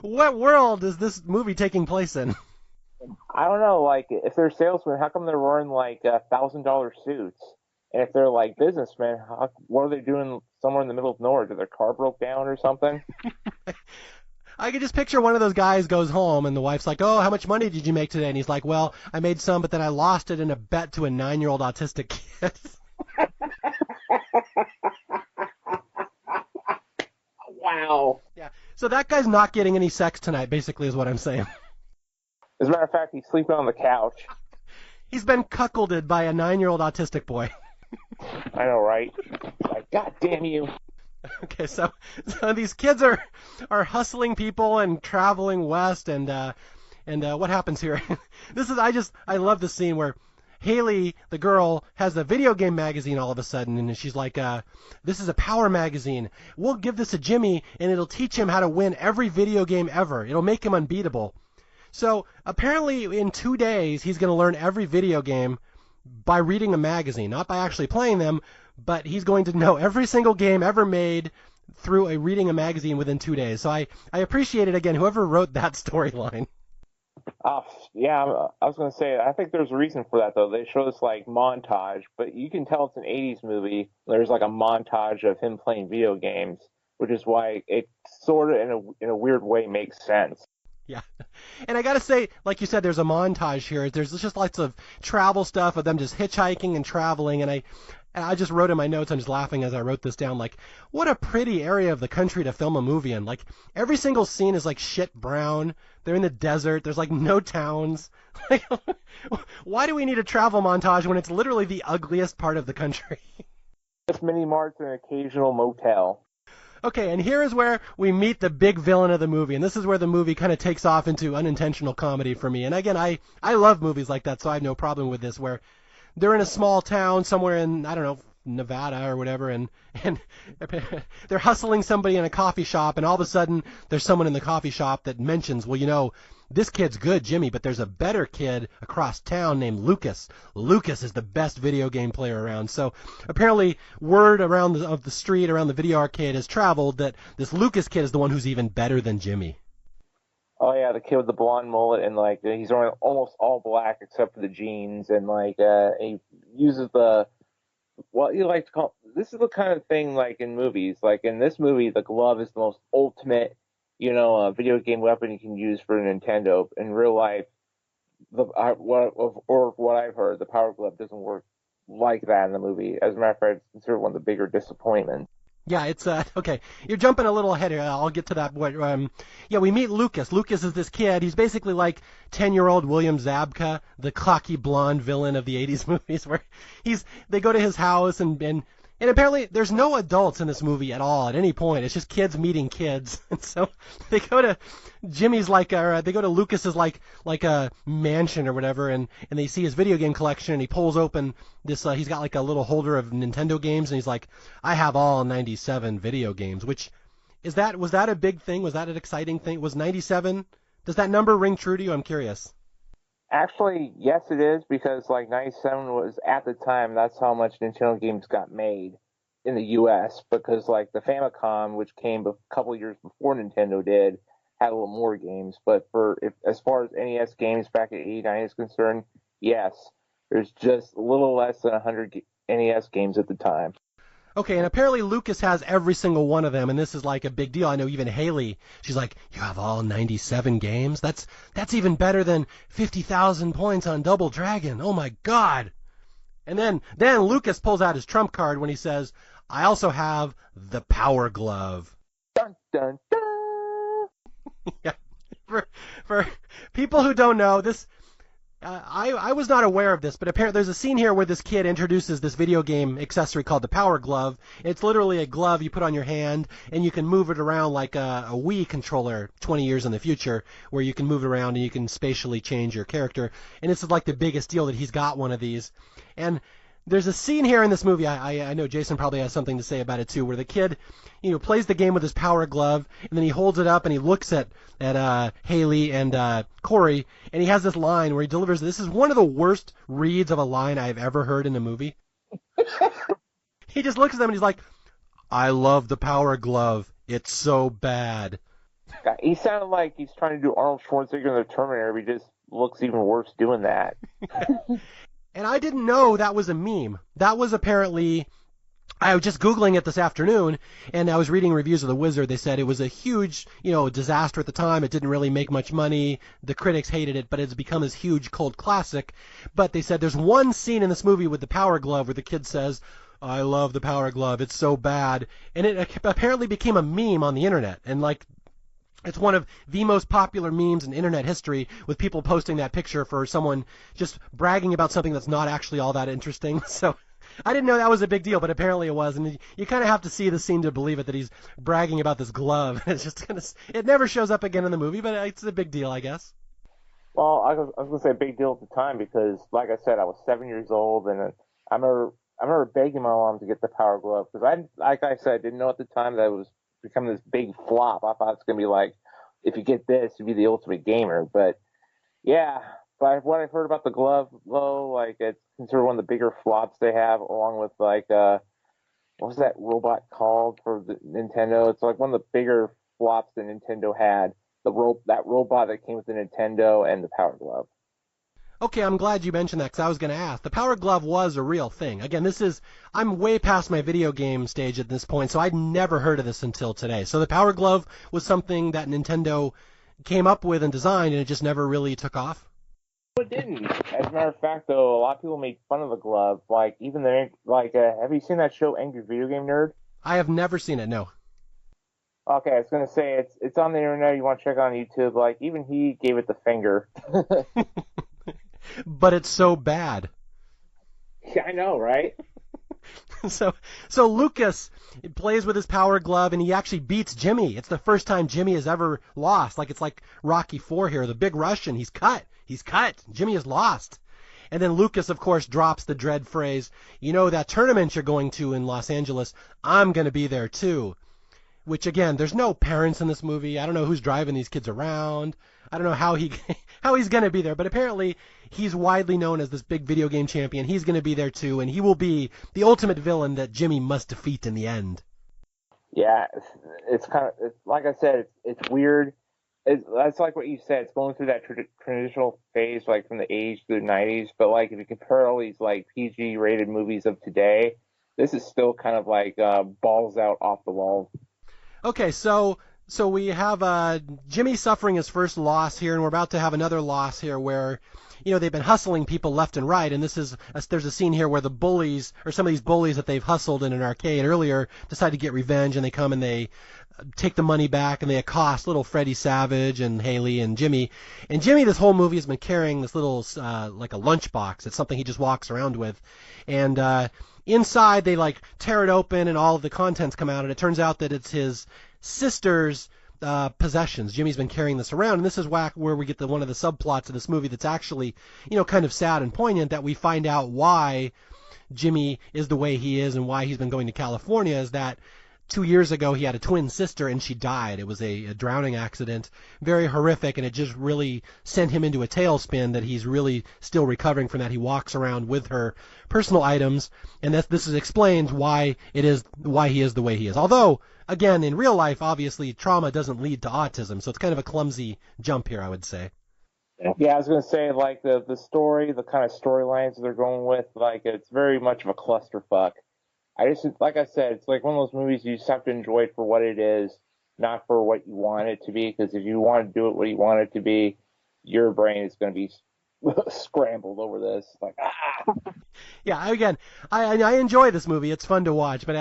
Speaker 1: What world is this movie taking place in?
Speaker 2: I don't know, like, if they're salesmen, how come they're wearing, like, $1,000 suits? And if they're, like, businessmen, what are they doing somewhere in the middle of nowhere? Did their car broke down or something?
Speaker 1: I could just picture one of those guys goes home and the wife's like, oh, how much money did you make today? And he's like, well, I made some, but then I lost it in a bet to a 9-year-old autistic kid.
Speaker 2: Wow.
Speaker 1: Yeah. So that guy's not getting any sex tonight, basically, is what I'm saying.
Speaker 2: As a matter of fact, he's sleeping on the couch.
Speaker 1: He's been cuckolded by a 9-year-old autistic boy.
Speaker 2: I know, right? Like, God damn you.
Speaker 1: Okay, so these kids are hustling people and traveling west, and what happens here? I love the scene where Haley, the girl, has a video game magazine all of a sudden, and she's like, this is a power magazine. We'll give this to Jimmy, and it'll teach him how to win every video game ever. It'll make him unbeatable. So apparently in 2 days, he's going to learn every video game by reading a magazine, not by actually playing them, but he's going to know every single game ever made through reading a magazine within 2 days. So I appreciate it, again, whoever wrote that storyline.
Speaker 2: Yeah, I was going to say, I think there's a reason for that, though. They show this, like, montage, but you can tell it's an 80s movie. There's, like, a montage of him playing video games, which is why it sort of, in a weird way, makes sense.
Speaker 1: Yeah. And I got to say, like you said, there's a montage here. There's just lots of travel stuff of them just hitchhiking and traveling. And I just wrote in my notes, I'm just laughing as I wrote this down, like, what a pretty area of the country to film a movie in. Like, every single scene is like shit brown. They're in the desert. There's like no towns. Like, why do we need a travel montage when it's literally the ugliest part of the country?
Speaker 2: Just mini marts and an occasional motel.
Speaker 1: Okay, and here is where we meet the big villain of the movie, and this is where the movie kind of takes off into unintentional comedy for me. And again, I love movies like that, so I have no problem with this, where they're in a small town somewhere in, I don't know, Nevada or whatever, and they're hustling somebody in a coffee shop, and all of a sudden there's someone in the coffee shop that mentions, well, you know, this kid's good, Jimmy, but there's a better kid across town named Lucas. Lucas is the best video game player around. So apparently word around the street, around the video arcade has traveled that this Lucas kid is the one who's even better than Jimmy.
Speaker 2: Oh yeah, the kid with the blonde mullet, and like he's wearing almost all black except for the jeans, and like he uses what you like to call, this is the kind of thing like in movies. Like in this movie, the glove is the most ultimate, video game weapon you can use for a Nintendo. In real life, what I've heard, the Power Glove doesn't work like that in the movie. As a matter of fact, it's considered one of the bigger disappointments.
Speaker 1: Yeah, it's okay. You're jumping a little ahead here. I'll get to that. We meet Lucas. Lucas is this kid. He's basically like 10-year-old William Zabka, the cocky blonde villain of the 80s movies, where they go to his house and apparently there's no adults in this movie at all at any point. It's just kids meeting kids. And so they go to Jimmy's they go to Lucas's like a mansion or whatever, and they see his video game collection, and he pulls open this, he's got like a little holder of Nintendo games, and he's like, I have all 97 video games, which was that a big thing? Was that an exciting thing? Was 97? Does that number ring true to you? I'm curious.
Speaker 2: Actually, yes, it is because like '97 was at the time. That's how much Nintendo games got made in the U.S. Because like the Famicom, which came a couple years before Nintendo did, had a little more games. But as far as NES games back in '89 is concerned, yes, there's just a little less than 100 NES games at the time.
Speaker 1: Okay, and apparently Lucas has every single one of them, and this is like a big deal. I know even Haley, she's like, you have all 97 games? That's even better than 50,000 points on Double Dragon. Oh my God. And then Lucas pulls out his trump card when he says, I also have the Power Glove.
Speaker 2: Dun, dun, dun.
Speaker 1: Yeah. For people who don't know, this I was not aware of this, but apparently there's a scene here where this kid introduces this video game accessory called the Power Glove. It's literally a glove you put on your hand, and you can move it around like a Wii controller 20 years in the future, where you can move it around and you can spatially change your character. And this is like the biggest deal that he's got one of these. And there's a scene here in this movie, I know Jason probably has something to say about it too, where the kid, plays the game with his Power Glove, and then he holds it up and he looks at Haley and Corey, and he has this line where he delivers. This is one of the worst reads of a line I've ever heard in a movie. He just looks at them and he's like, I love the Power Glove. It's so bad.
Speaker 2: He sounded like he's trying to do Arnold Schwarzenegger in the Terminator, but he just looks even worse doing that.
Speaker 1: And I didn't know that was a meme. That was apparently, I was just Googling it this afternoon, and I was reading reviews of The Wizard. They said it was a huge, disaster at the time. It didn't really make much money. The critics hated it, but it's become this huge cult classic. But they said there's one scene in this movie with the Power Glove where the kid says, I love the Power Glove. It's so bad. And it apparently became a meme on the internet. And it's one of the most popular memes in internet history, with people posting that picture for someone just bragging about something that's not actually all that interesting. So I didn't know that was a big deal, but apparently it was. And you kind of have to see the scene to believe it, that he's bragging about this glove. It's just it never shows up again in the movie, but it's a big deal, I guess.
Speaker 2: Well, I was going to say a big deal at the time because, like I said, I was 7 years old, and I remember begging my mom to get the Power Glove because like I said, I didn't know at the time that it was becoming this big flop. I thought it's going to be like, if you get this, you'd be the ultimate gamer. But yeah, by what I've heard about the glove, though, like it's considered one of the bigger flops they have, along with what was that robot called for the Nintendo? It's like one of the bigger flops that Nintendo had. That robot that came with the Nintendo and the Power Glove.
Speaker 1: Okay, I'm glad you mentioned that because I was going to ask. The Power Glove was a real thing. Again, I'm way past my video game stage at this point, so I'd never heard of this until today. So the Power Glove was something that Nintendo came up with and designed, and it just never really took off?
Speaker 2: It didn't. As a matter of fact, though, a lot of people make fun of the glove. Like, even have you seen that show, Angry Video Game Nerd?
Speaker 1: I have never seen it, no.
Speaker 2: Okay, I was going to say, it's on the internet. You want to check it on YouTube. Like, even he gave it the finger.
Speaker 1: But it's so bad.
Speaker 2: Yeah, I know, right?
Speaker 1: So Lucas plays with his Power Glove, and he actually beats Jimmy. It's the first time Jimmy has ever lost. It's like Rocky IV here. The big Russian, he's cut. Jimmy is lost. And then Lucas, of course, drops the dread phrase, that tournament you're going to in Los Angeles, I'm going to be there too. Which, again, there's no parents in this movie. I don't know who's driving these kids around. I don't know how he's going to be there. But apparently he's widely known as this big video game champion. He's going to be there too, and he will be the ultimate villain that Jimmy must defeat in the end.
Speaker 2: Yeah, it's kind of, like I said, it's weird. That's like what you said. It's going through that transitional phase, like from the 80s to the 90s. But like if you compare all these like PG-rated movies of today, this is still kind of like balls out off the wall.
Speaker 1: Okay, so we have Jimmy suffering his first loss here, and we're about to have another loss here where, they've been hustling people left and right, and there's a scene here where the bullies, or some of these bullies that they've hustled in an arcade earlier, decide to get revenge, and they come and they take the money back, and they accost little Freddie Savage and Haley and Jimmy. And Jimmy, this whole movie, has been carrying this little, like a lunchbox. It's something he just walks around with. And inside, they tear it open, and all of the contents come out, and it turns out that it's his sister's possessions. Jimmy's been carrying this around, and this is where we get one of the subplots of this movie that's actually, kind of sad and poignant, that we find out why Jimmy is the way he is and why he's been going to California, is that 2 years ago he had a twin sister and she died. It was a drowning accident, very horrific, and it just really sent him into a tailspin that he's really still recovering from that. He walks around with her personal items, and this explains why he is the way he is. Although, again, in real life, obviously, trauma doesn't lead to autism, so it's kind of a clumsy jump here, I would say.
Speaker 2: Yeah, I was gonna say like the story, the kind of storylines they're going with, like it's very much of a clusterfuck. I just like I said, it's like one of those movies you just have to enjoy it for what it is, not for what you want it to be. Because if you want to do it what you want it to be, your brain is going to be scrambled over this. Like, ah.
Speaker 1: Yeah, again, I enjoy this movie. It's fun to watch, but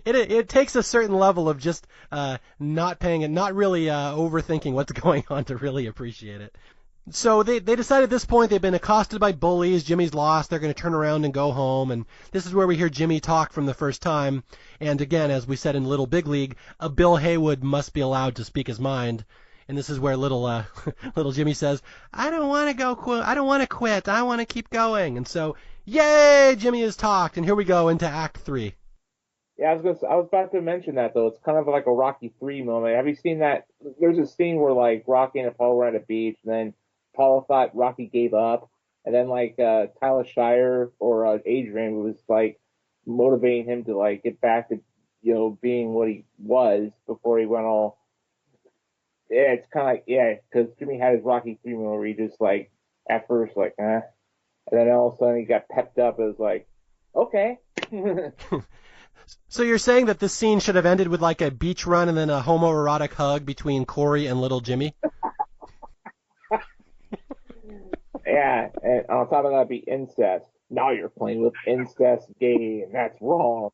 Speaker 1: it takes a certain level of just not paying and not really overthinking what's going on to really appreciate it. So they decided at this point they've been accosted by bullies. Jimmy's lost. They're going to turn around and go home. And this is where we hear Jimmy talk from the first time. And again, as we said in Little Big League, a Bill Haywood must be allowed to speak his mind. And this is where little Jimmy says, "I don't want to go. I don't want to quit. I want to keep going." And so, yay, Jimmy has talked. And here we go into Act 3.
Speaker 2: Yeah, I was about to mention that though. It's kind of like a Rocky 3 moment. Have you seen that? There's a scene where like Rocky and Apollo were at a beach, and then Paul thought Rocky gave up, and then like Tyler Shire or Adrian was like motivating him to like get back to being what he was before he went all. Yeah, it's kind of like because Jimmy had his Rocky 3 moment where he just like at first like and then all of a sudden he got pepped up. It was like okay.
Speaker 1: So you're saying that this scene should have ended with like a beach run and then a homoerotic hug between Corey and little Jimmy?
Speaker 2: Yeah, and on top of that, be incest. Now you're playing with incest gay, and that's wrong.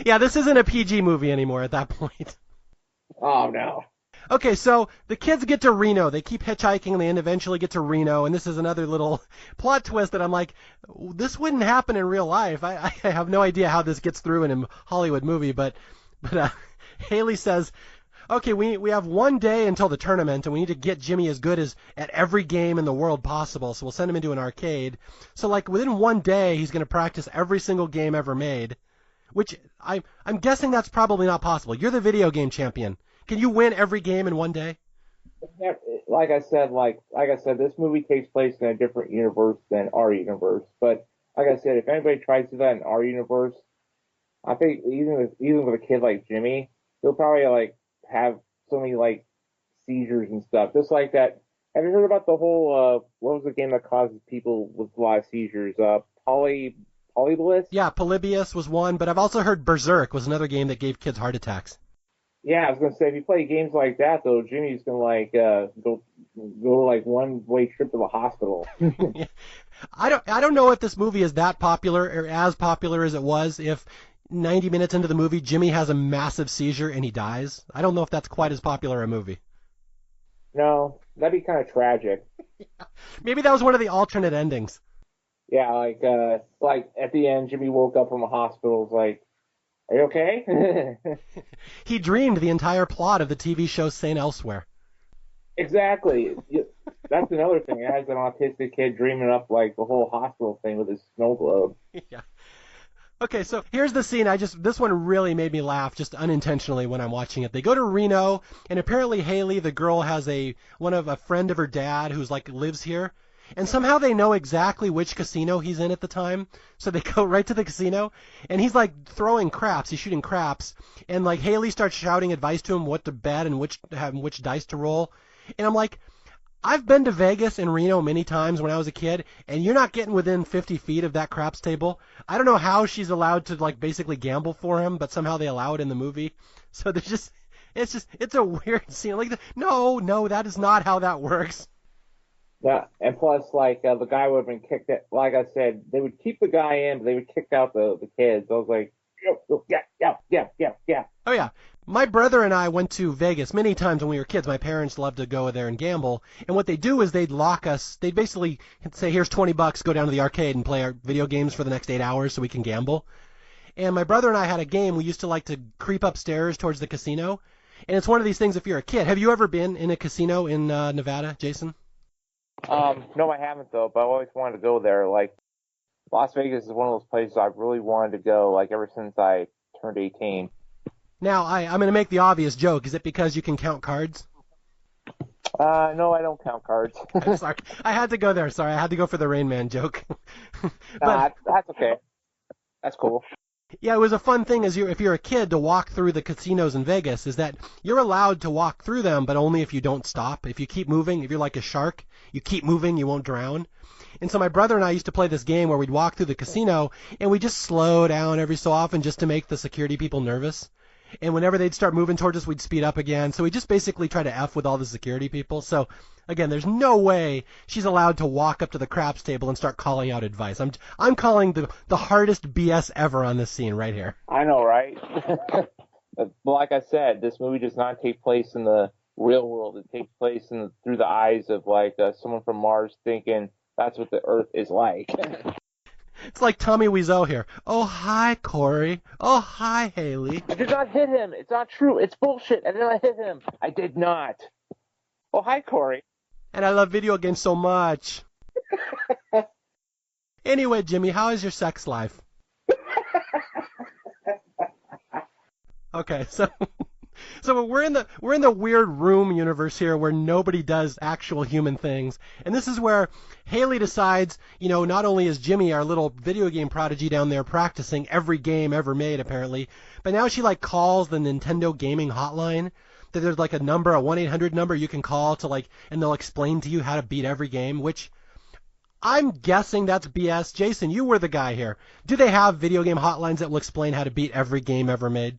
Speaker 1: Yeah, this isn't a PG movie anymore at that point.
Speaker 2: Oh, no.
Speaker 1: Okay, so the kids get to Reno. They keep hitchhiking, and they eventually get to Reno, and this is another little plot twist that I'm like, this wouldn't happen in real life. I have no idea how this gets through in a Hollywood movie, but Haley says, okay, we have one day until the tournament, and we need to get Jimmy as good as at every game in the world possible, so we'll send him into an arcade. So, like, within one day, he's going to practice every single game ever made, which I'm guessing that's probably not possible. You're the video game champion. Can you win every game in one day?
Speaker 2: Like I said, this movie takes place in a different universe than our universe, but like I said, if anybody tries to do that in our universe, I think even with a kid like Jimmy, he'll probably, like, have so many like seizures and stuff, just like that. Have you heard about the whole what was the game that causes people with a lot of seizures? Polybius?
Speaker 1: Yeah, Polybius was one, but I've also heard Berserk was another game that gave kids heart attacks.
Speaker 2: Yeah, I was gonna say if you play games like that though, Jimmy's gonna like go like one way trip to the hospital.
Speaker 1: I don't know if this movie is that popular or as popular as it was if 90 minutes into the movie, Jimmy has a massive seizure and he dies. I don't know if that's quite as popular a movie.
Speaker 2: No, that'd be kind of tragic.
Speaker 1: Maybe that was one of the alternate endings.
Speaker 2: Yeah, like at the end, Jimmy woke up from a hospital. Was like, "Are you okay?"
Speaker 1: He dreamed the entire plot of the TV show St. Elsewhere.
Speaker 2: Exactly. That's another thing. It has an autistic kid dreaming up like the whole hospital thing with his snow globe.
Speaker 1: Yeah. Okay, so here's the scene. This one really made me laugh just unintentionally when I'm watching it. They go to Reno, and apparently Haley, the girl, has a friend of her dad who's like lives here, and somehow they know exactly which casino he's in at the time. So they go right to the casino, and he's like throwing craps. He's shooting craps, and like Haley starts shouting advice to him what to bet and which dice to roll, and I'm like, I've been to Vegas and Reno many times when I was a kid, and you're not getting within 50 feet of that craps table. I don't know how she's allowed to like basically gamble for him, but somehow they allow it in the movie. So it's a weird scene. Like, no, that is not how that works.
Speaker 2: Yeah, and plus, like the guy would have been kicked out. Like I said, they would keep the guy in, but they would kick out the kids. I was like, yeah.
Speaker 1: Oh yeah. My brother and I went to Vegas many times when we were kids. My parents loved to go there and gamble. And what they do is they'd lock us. They'd basically say, here's $20, go down to the arcade and play our video games for the next 8 hours so we can gamble. And my brother and I had a game. We used to like to creep upstairs towards the casino. And it's one of these things if you're a kid. Have you ever been in a casino in Nevada, Jason?
Speaker 2: No, I haven't though, but I always wanted to go there. Like, Las Vegas is one of those places I've really wanted to go, like, ever since I turned 18.
Speaker 1: Now, I'm going to make the obvious joke. Is it because you can count cards?
Speaker 2: No, I don't count cards.
Speaker 1: I'm sorry. I had to go there. Sorry, I had to go for the Rain Man joke. But
Speaker 2: That's okay. That's cool.
Speaker 1: yeah, it was a fun thing if you're a kid to walk through the casinos in Vegas, is that you're allowed to walk through them, but only if you don't stop. If you keep moving, if you're like a shark, you keep moving, you won't drown. And so my brother and I used to play this game where we'd walk through the casino and we just slow down every so often just to make the security people nervous. And whenever they'd start moving towards us, we'd speed up again. So we just basically try to F with all the security people. So again, there's no way she's allowed to walk up to the craps table and start calling out advice. I'm calling the hardest BS ever on this scene right here.
Speaker 2: I know, right? Like I said, this movie does not take place in the real world. It takes place through the eyes of someone from Mars thinking that's what the Earth is like.
Speaker 1: It's like Tommy Wiseau here. Oh, hi, Corey. Oh, hi, Haley.
Speaker 2: I did not hit him. It's not true. It's bullshit. I did not hit him. I did not. Oh, hi, Corey.
Speaker 1: And I love video games so much. Anyway, Jimmy, how is your sex life? Okay, so we're in the weird room universe here where nobody does actual human things. And this is where Haley decides, not only is Jimmy our little video game prodigy down there practicing every game ever made apparently, but now she calls the Nintendo gaming hotline. That there's a number, a 1-800 number you can call to and they'll explain to you how to beat every game, which I'm guessing that's BS. Jason, you were the guy here. Do they have video game hotlines that will explain how to beat every game ever made?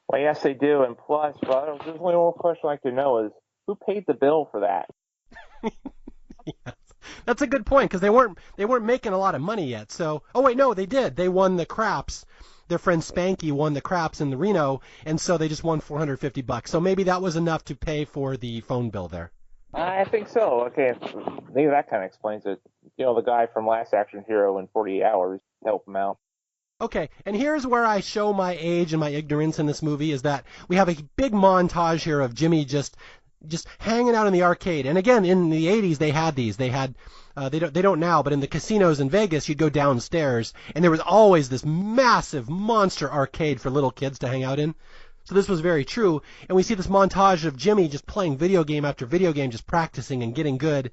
Speaker 2: Well, yes, they do. And plus, there's only one question I'd like to know is, who paid the bill for that?
Speaker 1: Yes. That's a good point, because they weren't making a lot of money yet. So, oh wait, no, they did. They won the craps. Their friend Spanky won the craps in the Reno, and so they just won $450. So maybe that was enough to pay for the phone bill there.
Speaker 2: I think so. Okay, maybe that kind of explains it. The guy from Last Action Hero in 48 Hours helped him out.
Speaker 1: Okay, and here's where I show my age and my ignorance in this movie, is that we have a big montage here of Jimmy just hanging out in the arcade. And again, in the 80s, they had these. They don't now, but in the casinos in Vegas, you'd go downstairs, and there was always this massive monster arcade for little kids to hang out in. So this was very true, and we see this montage of Jimmy just playing video game after video game, just practicing and getting good.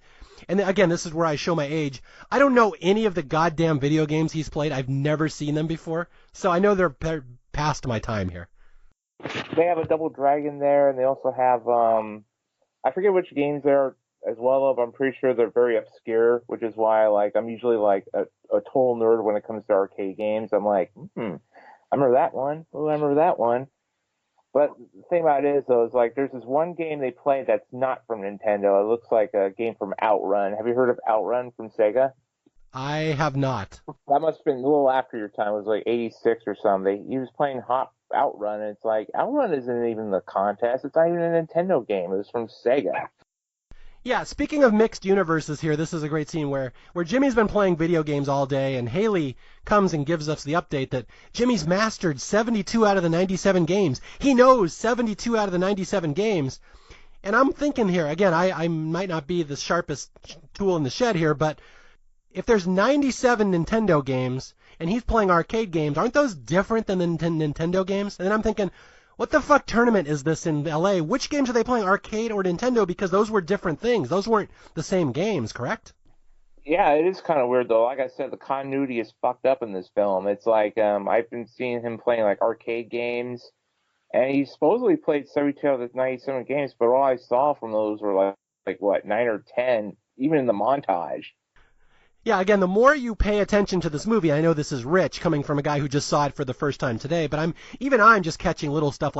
Speaker 1: And again, this is where I show my age. I don't know any of the goddamn video games he's played. I've never seen them before, so I know they're past my time here.
Speaker 2: They have a Double Dragon there, and they also have, I forget which games they're as well of. I'm pretty sure they're very obscure, which is why I'm usually a total nerd when it comes to arcade games. I'm I remember that one. Oh, I remember that one. But the thing about it is, though, is there's this one game they play that's not from Nintendo. It looks like a game from Outrun. Have you heard of Outrun from Sega?
Speaker 1: I have not.
Speaker 2: That must have been a little after your time. It was 86 or something. He was playing Outrun, and it's Outrun isn't even the contest. It's not even a Nintendo game. It was from Sega.
Speaker 1: Yeah, speaking of mixed universes here, this is a great scene where Jimmy's been playing video games all day, and Haley comes and gives us the update that Jimmy's mastered 72 out of the 97 games. He knows 72 out of the 97 games. And I'm thinking here, again, I might not be the sharpest tool in the shed here, but if there's 97 Nintendo games, and he's playing arcade games, aren't those different than the Nintendo games? And then I'm thinking, what the fuck tournament is this in LA? Which games are they playing, arcade or Nintendo? Because those were different things. Those weren't the same games, correct?
Speaker 2: Yeah, it is kind of weird, though. Like I said, the continuity is fucked up in this film. It's I've been seeing him playing arcade games, and he supposedly played 72 out of the 97 games, but all I saw from those were what, 9 or 10, even in the montage.
Speaker 1: Yeah, again, the more you pay attention to this movie, I know this is rich, coming from a guy who just saw it for the first time today, but I'm just catching little stuff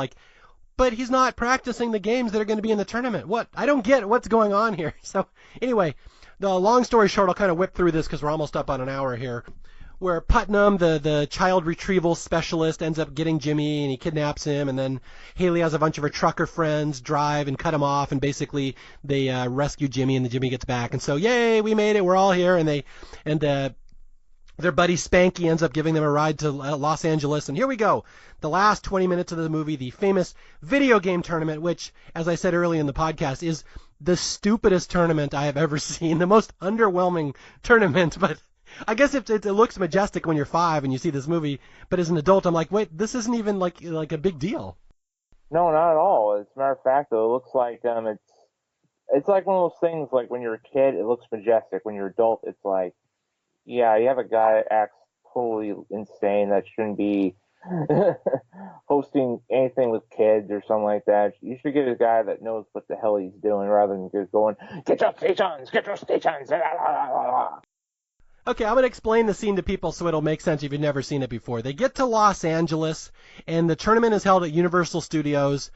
Speaker 1: but he's not practicing the games that are going to be in the tournament. What? I don't get what's going on here. So, anyway, the long story short, I'll kind of whip through this because we're almost up on an hour here, where Putnam, the child retrieval specialist, ends up getting Jimmy, and he kidnaps him, and then Haley has a bunch of her trucker friends drive and cut him off, and basically they rescue Jimmy, and the Jimmy gets back. And so, yay, we made it, we're all here, and their buddy Spanky ends up giving them a ride to Los Angeles, and here we go. The last 20 minutes of the movie, the famous video game tournament, which, as I said earlier in the podcast, is the stupidest tournament I have ever seen, the most underwhelming tournament, but I guess it looks majestic when you're 5 and you see this movie, but as an adult, I'm like, wait, this isn't even like a big deal.
Speaker 2: No, not at all. As a matter of fact, though, it looks like it's like one of those things. Like when you're a kid, it looks majestic. When you're an adult, it's like, yeah, you have a guy that acts totally insane that shouldn't be hosting anything with kids or something like that. You should get a guy that knows what the hell he's doing rather than just going, get your stations, get your stations.
Speaker 1: Okay, I'm going to explain the scene to people so it'll make sense if you've never seen it before. They get to Los Angeles, and the tournament is held at Universal Studios,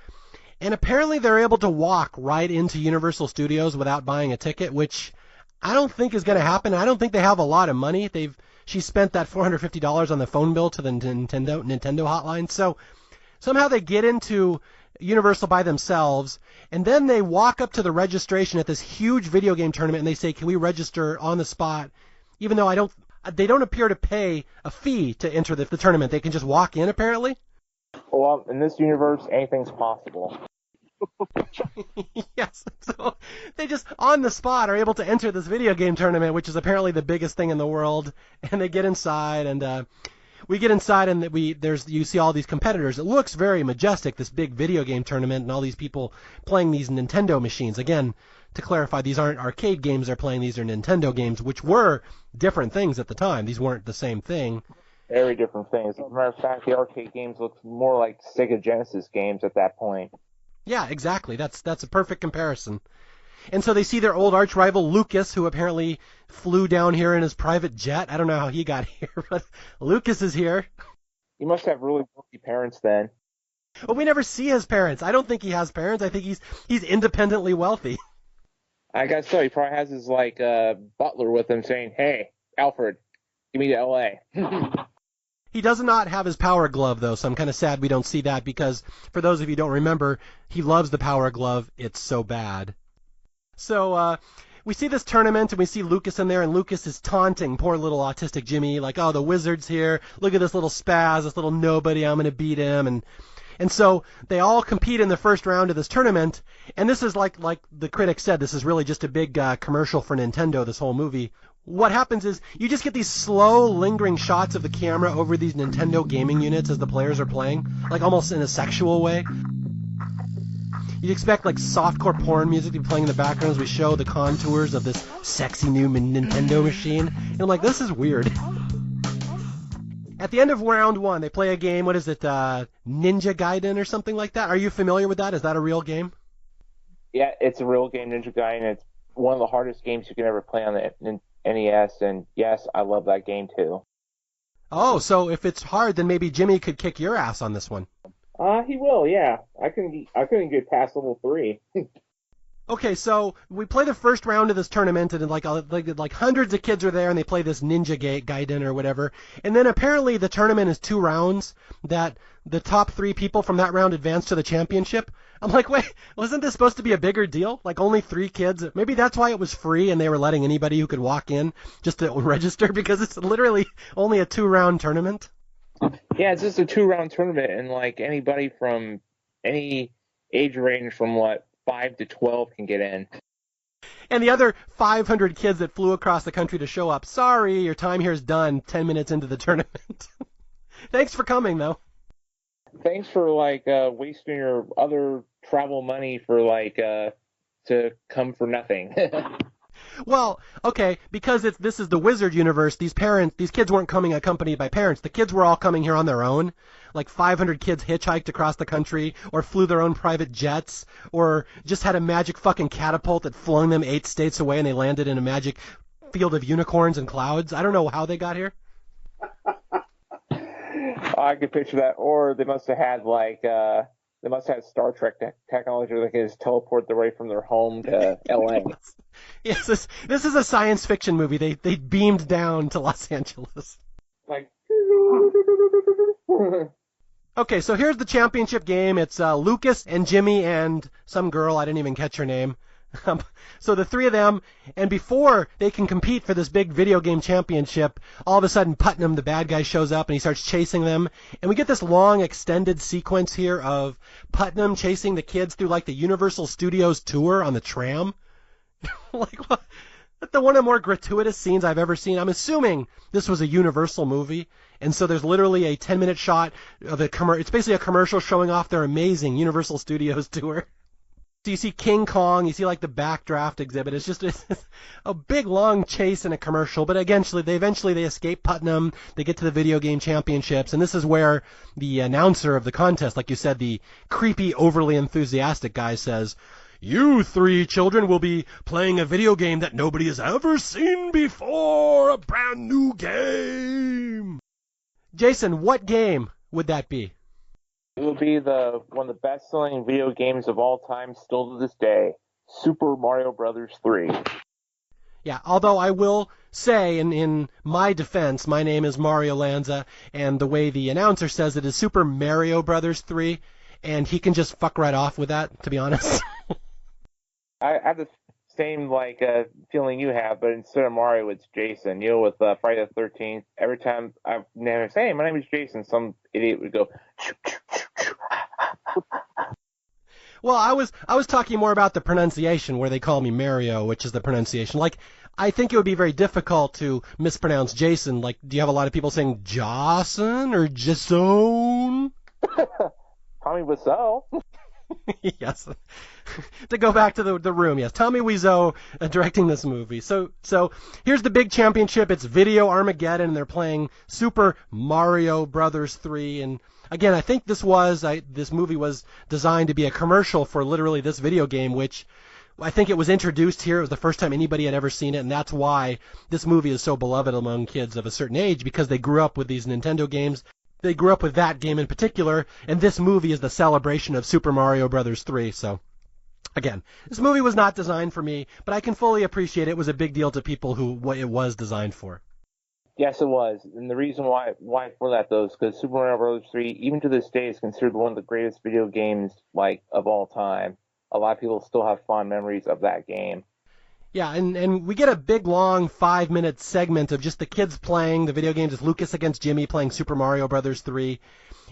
Speaker 1: and apparently they're able to walk right into Universal Studios without buying a ticket, which I don't think is going to happen. I don't think they have a lot of money. She spent that $450 on the phone bill to the Nintendo hotline, so somehow they get into Universal by themselves, and then they walk up to the registration at this huge video game tournament, and they say, can we register on the spot? Even though they don't appear to pay a fee to enter the tournament. They can just walk in, apparently.
Speaker 2: Well, in this universe, anything's possible.
Speaker 1: Yes. So they just, on the spot, are able to enter this video game tournament, which is apparently the biggest thing in the world. And they get inside, and we get inside, and you see all these competitors. It looks very majestic, this big video game tournament, and all these people playing these Nintendo machines. Again, to clarify, these aren't arcade games they're playing. These are Nintendo games, which were different things at the time. These weren't the same thing.
Speaker 2: Very different things. As a matter of fact, the arcade games look more like Sega Genesis games at that point.
Speaker 1: Yeah, exactly. That's a perfect comparison. And so they see their old arch rival, Lucas, who apparently flew down here in his private jet. I don't know how he got here, but Lucas is here.
Speaker 2: He must have really wealthy parents then.
Speaker 1: Well, we never see his parents. I don't think he has parents. I think he's independently wealthy.
Speaker 2: I guess so. He probably has his butler with him saying, "Hey, Alfred, give me to L.A."
Speaker 1: He does not have his power glove, though, so I'm kind of sad we don't see that because, for those of you who don't remember, he loves the power glove. It's so bad. So we see this tournament, and we see Lucas in there, and Lucas is taunting poor little autistic Jimmy, like, oh, the wizard's here. Look at this little spaz, this little nobody. I'm going to beat him. And so they all compete in the first round of this tournament, and this is like the critics said, this is really just a big commercial for Nintendo, this whole movie. What happens is you just get these slow, lingering shots of the camera over these Nintendo gaming units as the players are playing, like almost in a sexual way. You'd expect like softcore porn music to be playing in the background as we show the contours of this sexy new Nintendo machine. And I'm like, this is weird. At the end of round 1, they play a game. What is it? Ninja Gaiden or something like that? Are you familiar with that? Is that a real game?
Speaker 2: Yeah, it's a real game, Ninja Gaiden. It's one of the hardest games you can ever play on the NES, and yes, I love that game too.
Speaker 1: Oh, so if it's hard, then maybe Jimmy could kick your ass on this one.
Speaker 2: He will, yeah. I couldn't get past level 3.
Speaker 1: Okay, so we play the first round of this tournament, and like hundreds of kids are there, and they play this Ninja Gaiden or whatever. And then apparently the tournament is 2 rounds, that the top 3 people from that round advance to the championship. I'm like, wait, wasn't this supposed to be a bigger deal? Like only 3 kids? Maybe that's why it was free, and they were letting anybody who could walk in just to register, because it's literally only a 2-round tournament.
Speaker 2: Yeah, it's just a 2-round tournament, and like anybody from any age range from 5 to 12 can get in.
Speaker 1: And the other 500 kids that flew across the country to show up, sorry, your time here is done 10 minutes into the tournament. Thanks for coming, though.
Speaker 2: Thanks for wasting your other travel money for to come for nothing.
Speaker 1: Well, okay, because this is the Wizard universe, these kids weren't coming accompanied by parents. The kids were all coming here on their own. Like 500 kids hitchhiked across the country, or flew their own private jets, or just had a magic fucking catapult that flung them 8 states away and they landed in a magic field of unicorns and clouds. I don't know how they got here.
Speaker 2: I could picture that. Or they must have had Star Trek technology that can just teleport their way from their home to LA.
Speaker 1: Yes, this is a science fiction movie. They beamed down to Los Angeles. Okay, so here's the championship game. It's Lucas and Jimmy and some girl. I didn't even catch her name. So the 3 of them, and before they can compete for this big video game championship, all of a sudden Putnam, the bad guy, shows up and he starts chasing them. And we get this long extended sequence here of Putnam chasing the kids through the Universal Studios tour on the tram. What? one of the more gratuitous scenes I've ever seen. I'm assuming this was a Universal movie, and so there's literally a 10-minute shot of it's basically a commercial showing off their amazing Universal Studios tour. So you see King Kong, you see like the backdraft exhibit. It's just a big long chase in a commercial, but eventually they escape Putnam, they get to the video game championships, and this is where the announcer of the contest, like you said, the creepy, overly enthusiastic guy says, "You three children will be playing a video game that nobody has ever seen before, a brand new game." Jason, what game would that be?
Speaker 2: It would be one of the best-selling video games of all time, still to this day, Super Mario Brothers 3.
Speaker 1: Yeah, although I will say, in my defense, my name is Mario Lanza, and the way the announcer says it is Super Mario Brothers 3, and he can just fuck right off with that, to be honest.
Speaker 2: I have the same feeling you have, but instead of Mario, it's Jason. You know, with Friday the 13th, every time I never say, "Hey, my name is Jason," some idiot would go, "Shoo, shoo, shoo, shoo."
Speaker 1: Well, I was talking more about the pronunciation, where they call me Mario, which is the pronunciation. Like, I think it would be very difficult to mispronounce Jason. Like, do you have a lot of people saying Jason or Jason?
Speaker 2: Tommy Wiseau.
Speaker 1: Yes. To go back to the room, yes. Tommy Wiseau directing this movie. So here's the big championship. It's Video Armageddon, and they're playing Super Mario Brothers 3. And again, I think this movie was designed to be a commercial for literally this video game, which I think it was introduced here. It was the first time anybody had ever seen it, and that's why this movie is so beloved among kids of a certain age, because they grew up with these Nintendo games. They grew up with that game in particular, and this movie is the celebration of Super Mario Brothers 3. So, again, this movie was not designed for me, but I can fully appreciate it was a big deal to people who it was designed for.
Speaker 2: Yes, it was, and the reason why for that though is because Super Mario Bros. 3, even to this day, is considered one of the greatest video games of all time. A lot of people still have fond memories of that game.
Speaker 1: Yeah, and we get a big, long 5-minute segment of just the kids playing the video games. It's Lucas against Jimmy playing Super Mario Brothers 3.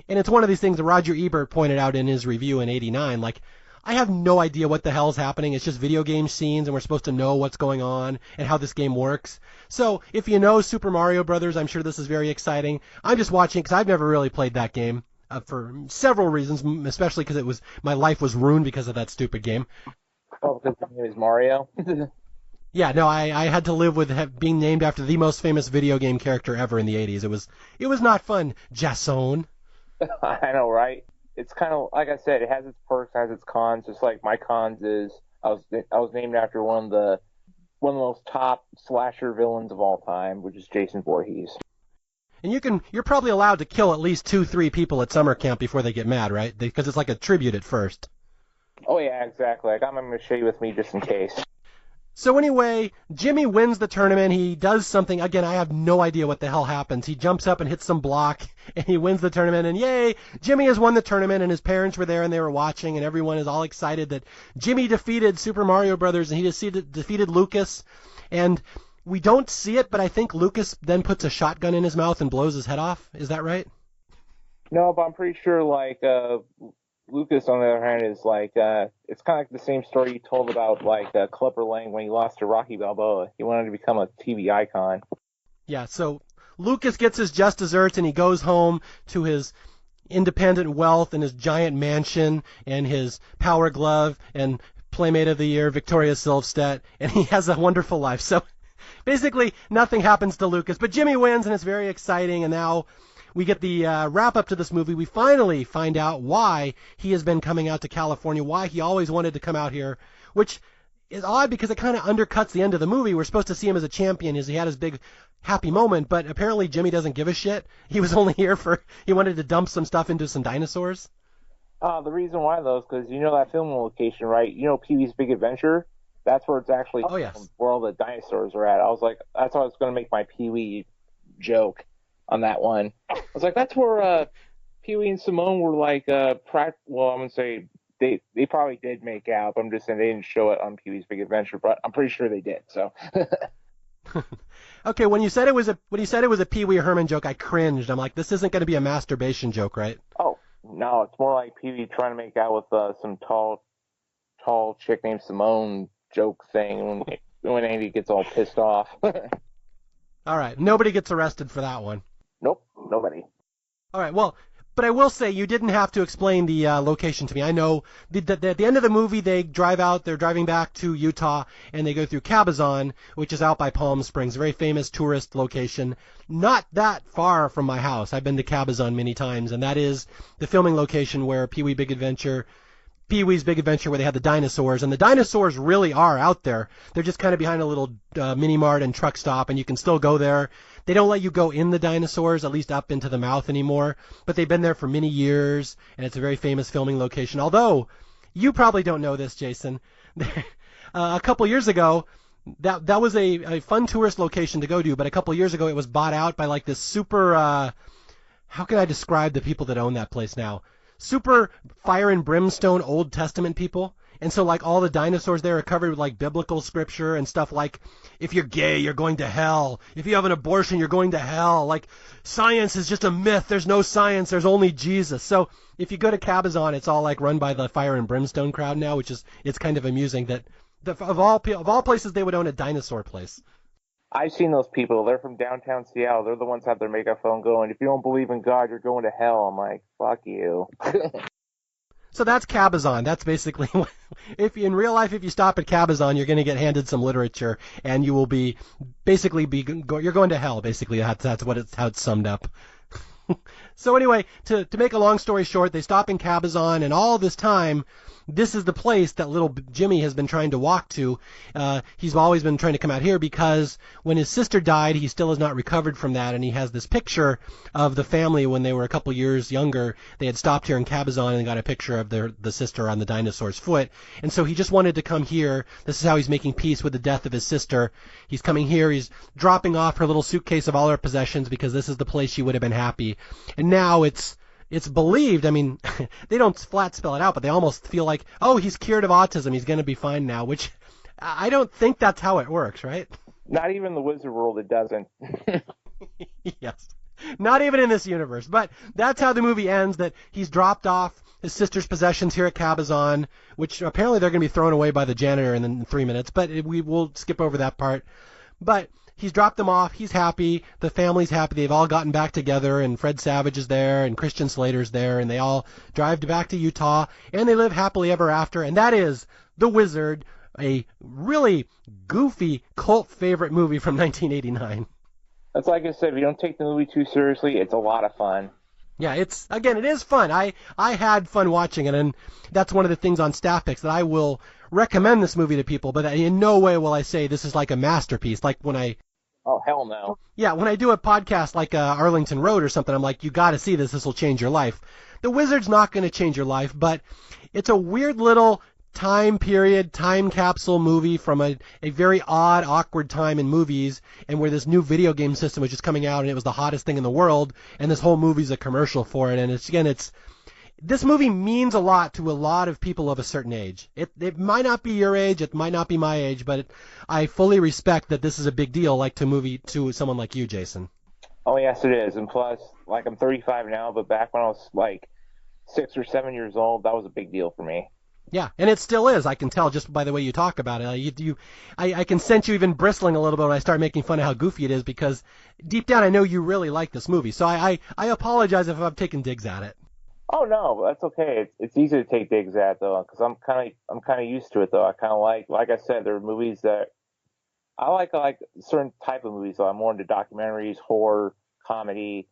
Speaker 1: And it's one of these things that Roger Ebert pointed out in his review in '89. Like, I have no idea what the hell's happening. It's just video game scenes, and we're supposed to know what's going on and how this game works. So if you know Super Mario Brothers, I'm sure this is very exciting. I'm just watching because I've never really played that game for several reasons, especially because my life was ruined because of that stupid game.
Speaker 2: Oh, because his name is Mario?
Speaker 1: Yeah, no, I had to live with being named after the most famous video game character ever in the 80s. It was not fun, Jason.
Speaker 2: I know, right? It's kind of, like I said, it has its perks, has its cons. Just like my cons is I was named after one of the most top slasher villains of all time, which is Jason Voorhees.
Speaker 1: And you're probably allowed to kill at least 2-3 people at summer camp before they get mad, right? Because it's like a tribute at first.
Speaker 2: Oh yeah, exactly. I got my machete with me just in case.
Speaker 1: So anyway, Jimmy wins the tournament. He does something. Again, I have no idea what the hell happens. He jumps up and hits some block, and he wins the tournament. And yay, Jimmy has won the tournament, and his parents were there, and they were watching, and everyone is all excited that Jimmy defeated Super Mario Brothers, and he defeated Lucas. And we don't see it, but I think Lucas then puts a shotgun in his mouth and blows his head off. Is that right?
Speaker 2: No, but I'm pretty sure, Lucas, on the other hand, is it's kind of like the same story you told about Clubber Lang when he lost to Rocky Balboa. He wanted to become a TV icon.
Speaker 1: Yeah, so Lucas gets his just desserts and he goes home to his independent wealth and his giant mansion and his Power Glove and Playmate of the Year, Victoria Silvstedt, and he has a wonderful life. So basically, nothing happens to Lucas, but Jimmy wins and it's very exciting, and now we get the wrap-up to this movie. We finally find out why he has been coming out to California, why he always wanted to come out here, which is odd because it kind of undercuts the end of the movie. We're supposed to see him as a champion as he had his big happy moment, but apparently Jimmy doesn't give a shit. He was only here he wanted to dump some stuff into some dinosaurs.
Speaker 2: The reason why, though, is because you know that film location, right? You know Pee-wee's Big Adventure? That's where it's actually where all the dinosaurs are at. I was like, that's how I was going to make my Pee-wee joke on that one. I was like, that's where Pee-wee and Simone were well, I'm going to say they probably did make out, but I'm just saying they didn't show it on Pee-wee's Big Adventure, but I'm pretty sure they did, so.
Speaker 1: Okay, when you said it was a Pee Wee Herman joke, I cringed. I'm like, this isn't going to be a masturbation joke, right?
Speaker 2: Oh, no, it's more like Pee Wee trying to make out with some tall chick named Simone joke thing when Andy everybody gets all pissed off.
Speaker 1: All right. Nobody gets arrested for that one.
Speaker 2: Nope, nobody.
Speaker 1: All right. Well, but I will say you didn't have to explain the location to me. I know at the end of the movie they drive out. They're driving back to Utah, and they go through Cabazon, which is out by Palm Springs, a very famous tourist location, not that far from my house. I've been to Cabazon many times, and that is the filming location where Pee-wee's Big Adventure, where they had the dinosaurs, and the dinosaurs really are out there. They're just kind of behind a little mini mart and truck stop, and you can still go there. They don't let you go in the dinosaurs, at least up into the mouth anymore, but they've been there for many years, and it's a very famous filming location. Although, you probably don't know this, Jason. A couple years ago, that was a fun tourist location to go to, but a couple years ago it was bought out by like this super, how can I describe the people that own that place now? Super fire and brimstone Old Testament people. And so like all the dinosaurs there are covered with like biblical scripture and stuff like, if you're gay, you're going to hell. If you have an abortion, you're going to hell. Like, science is just a myth. There's no science. There's only Jesus. So if you go to Cabazon, it's all like run by the fire and brimstone crowd now, which is, it's kind of amusing that of all places they would own a dinosaur place.
Speaker 2: I've seen those people. They're from downtown Seattle. They're the ones that have their megaphone going, if you don't believe in God, you're going to hell. I'm like, fuck you.
Speaker 1: So that's Cabazon. That's basically, in real life, if you stop at Cabazon, you're going to get handed some literature, and you will be you're going to hell. Basically, that's how it's summed up. So anyway, to make a long story short, they stop in Cabazon, and all this time, this is the place that little Jimmy has been trying to walk to. He's always been trying to come out here because when his sister died, he still has not recovered from that, and he has this picture of the family when they were a couple years younger. They had stopped here in Cabazon and got a picture of the sister on the dinosaur's foot, and so he just wanted to come here. This is how he's making peace with the death of his sister. He's coming here. He's dropping off her little suitcase of all her possessions because this is the place she would have been happy. And now it's believed, I mean, they don't flat spell it out, but they almost feel like, oh, he's cured of autism, he's going to be fine now, which I don't think that's how it works, right?
Speaker 2: Not even in the Wizard world it doesn't.
Speaker 1: Yes. Not even in this universe. But that's how the movie ends, that he's dropped off his sister's possessions here at Cabazon, which apparently they're going to be thrown away by the janitor in 3 minutes, but we will skip over that part. But he's dropped them off. He's happy. The family's happy. They've all gotten back together, and Fred Savage is there, and Christian Slater's there, and they all drive back to Utah, and they live happily ever after. And that is The Wizard, a really goofy cult favorite movie from 1989.
Speaker 2: That's like I said, if you don't take the movie too seriously, it's a lot of fun.
Speaker 1: Yeah, it is fun. I had fun watching it, and that's one of the things on Staff Picks that I will recommend this movie to people, but in no way will I say this is like a masterpiece. Like when I...
Speaker 2: Oh, hell no.
Speaker 1: Yeah, when I do a podcast like Arlington Road or something, I'm like, you got to see this. This will change your life. The Wizard's not going to change your life, but it's a weird little time period, time capsule movie from a very odd, awkward time in movies, and where this new video game system was just coming out, and it was the hottest thing in the world, and this whole movie's a commercial for it, and this movie means a lot to a lot of people of a certain age. It might not be your age, it might not be my age, but I fully respect that this is a big deal, like to someone like you, Jason.
Speaker 2: Oh, yes, it is. And plus, like, I'm 35 now, but back when I was, like, 6 or 7 years old, that was a big deal for me.
Speaker 1: Yeah, and it still is. I can tell just by the way you talk about it. I can sense you even bristling a little bit when I start making fun of how goofy it is, because deep down I know you really like this movie. So I apologize if I've taken digs at it.
Speaker 2: Oh no, that's okay. It's easy to take digs at though, because I'm kind of used to it though. I kind of like I said, there are movies that I like certain type of movies. So I'm more into documentaries, horror, comedy,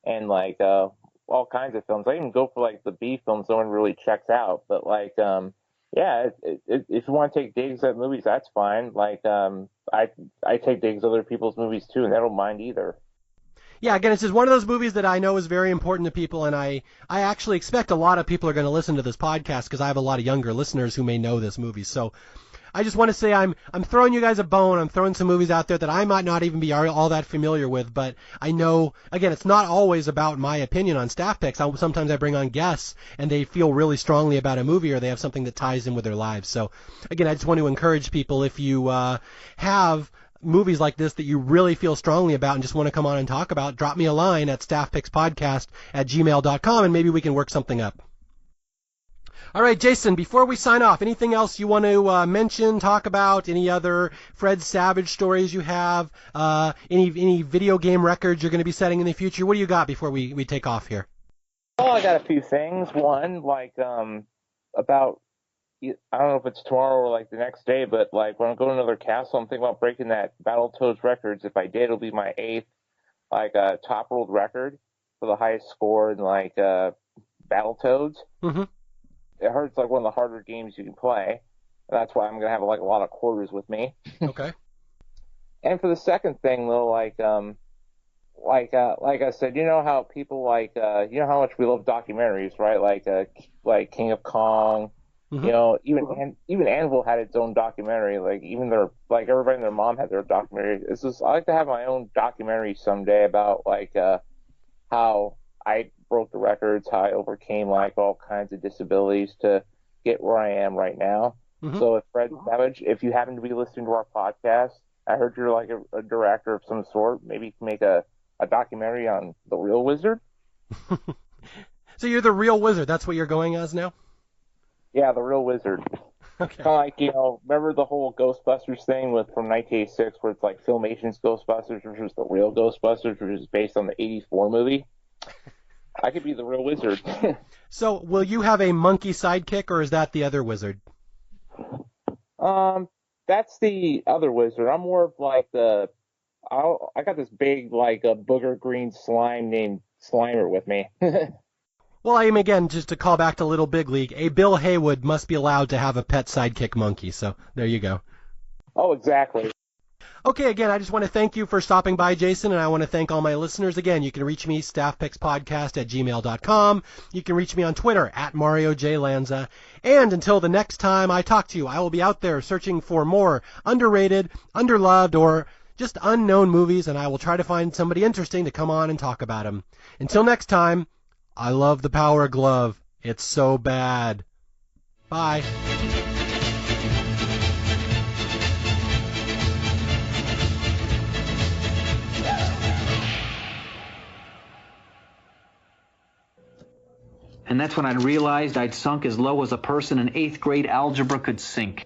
Speaker 2: and like all kinds of films. I even go for like the B films no one really checks out. But like yeah, if you want to take digs at movies, that's fine. Like I take digs at other people's movies too, and I don't mind either.
Speaker 1: Yeah, again, it's just one of those movies that I know is very important to people, and I actually expect a lot of people are going to listen to this podcast because I have a lot of younger listeners who may know this movie. So I just want to say I'm throwing you guys a bone. I'm throwing some movies out there that I might not even be all that familiar with, but I know, again, it's not always about my opinion on Staff Picks. Sometimes I bring on guests, and they feel really strongly about a movie, or they have something that ties in with their lives. So, again, I just want to encourage people, if you have movies like this that you really feel strongly about and just want to come on and talk about, drop me a line at staffpickspodcast@gmail.com, and maybe we can work something up. All right, Jason, before we sign off, anything else you want to mention, talk about, any other Fred Savage stories you have, any video game records you're going to be setting in the future? What do you got before we take off here?
Speaker 2: Well, I got a few things. One, like, about, I don't know if it's tomorrow or like the next day, but like when I go to another castle, I'm thinking about breaking that Battletoads records. If I did, it'll be my 8th, like, top world record for the highest score in, like, Battletoads.
Speaker 1: Mm-hmm.
Speaker 2: It hurts like one of the harder games you can play. That's why I'm gonna have like a lot of quarters with me.
Speaker 1: Okay.
Speaker 2: And for the second thing though, like I said, you know how people you know how much we love documentaries, right? Like King of Kong.
Speaker 1: Mm-hmm.
Speaker 2: You know, even Anvil had its own documentary. Like even everybody and their mom had their documentary. It's just I like to have my own documentary someday about how I broke the records, how I overcame like all kinds of disabilities to get where I am right now.
Speaker 1: Mm-hmm.
Speaker 2: So if Fred Savage, if you happen to be listening to our podcast, I heard you're like a director of some sort. Maybe you can make a documentary on the real wizard.
Speaker 1: So you're the real wizard. That's what you're going as now?
Speaker 2: Yeah, the real wizard.
Speaker 1: Okay.
Speaker 2: Kind of like, remember the whole Ghostbusters thing from 1986 where it's like Filmation's Ghostbusters versus the real Ghostbusters, which is based on the 84 movie? I could be the real wizard.
Speaker 1: So will you have a monkey sidekick, or is that the other wizard?
Speaker 2: That's the other wizard. I'm more of like I got this big, like, a booger green slime named Slimer with me.
Speaker 1: Well, I am, again, just to call back to Little Big League, a Bill Haywood must be allowed to have a pet sidekick monkey, so there you go.
Speaker 2: Oh, exactly.
Speaker 1: Okay, again, I just want to thank you for stopping by, Jason, and I want to thank all my listeners. Again, you can reach me, staffpicspodcast@gmail.com. You can reach me on Twitter, @MarioJLanza. And until the next time I talk to you, I will be out there searching for more underrated, underloved, or just unknown movies, and I will try to find somebody interesting to come on and talk about them. Until next time, I love the Power Glove. It's so bad. Bye.
Speaker 3: And that's when I realized I'd sunk as low as a person in 8th grade algebra could sink.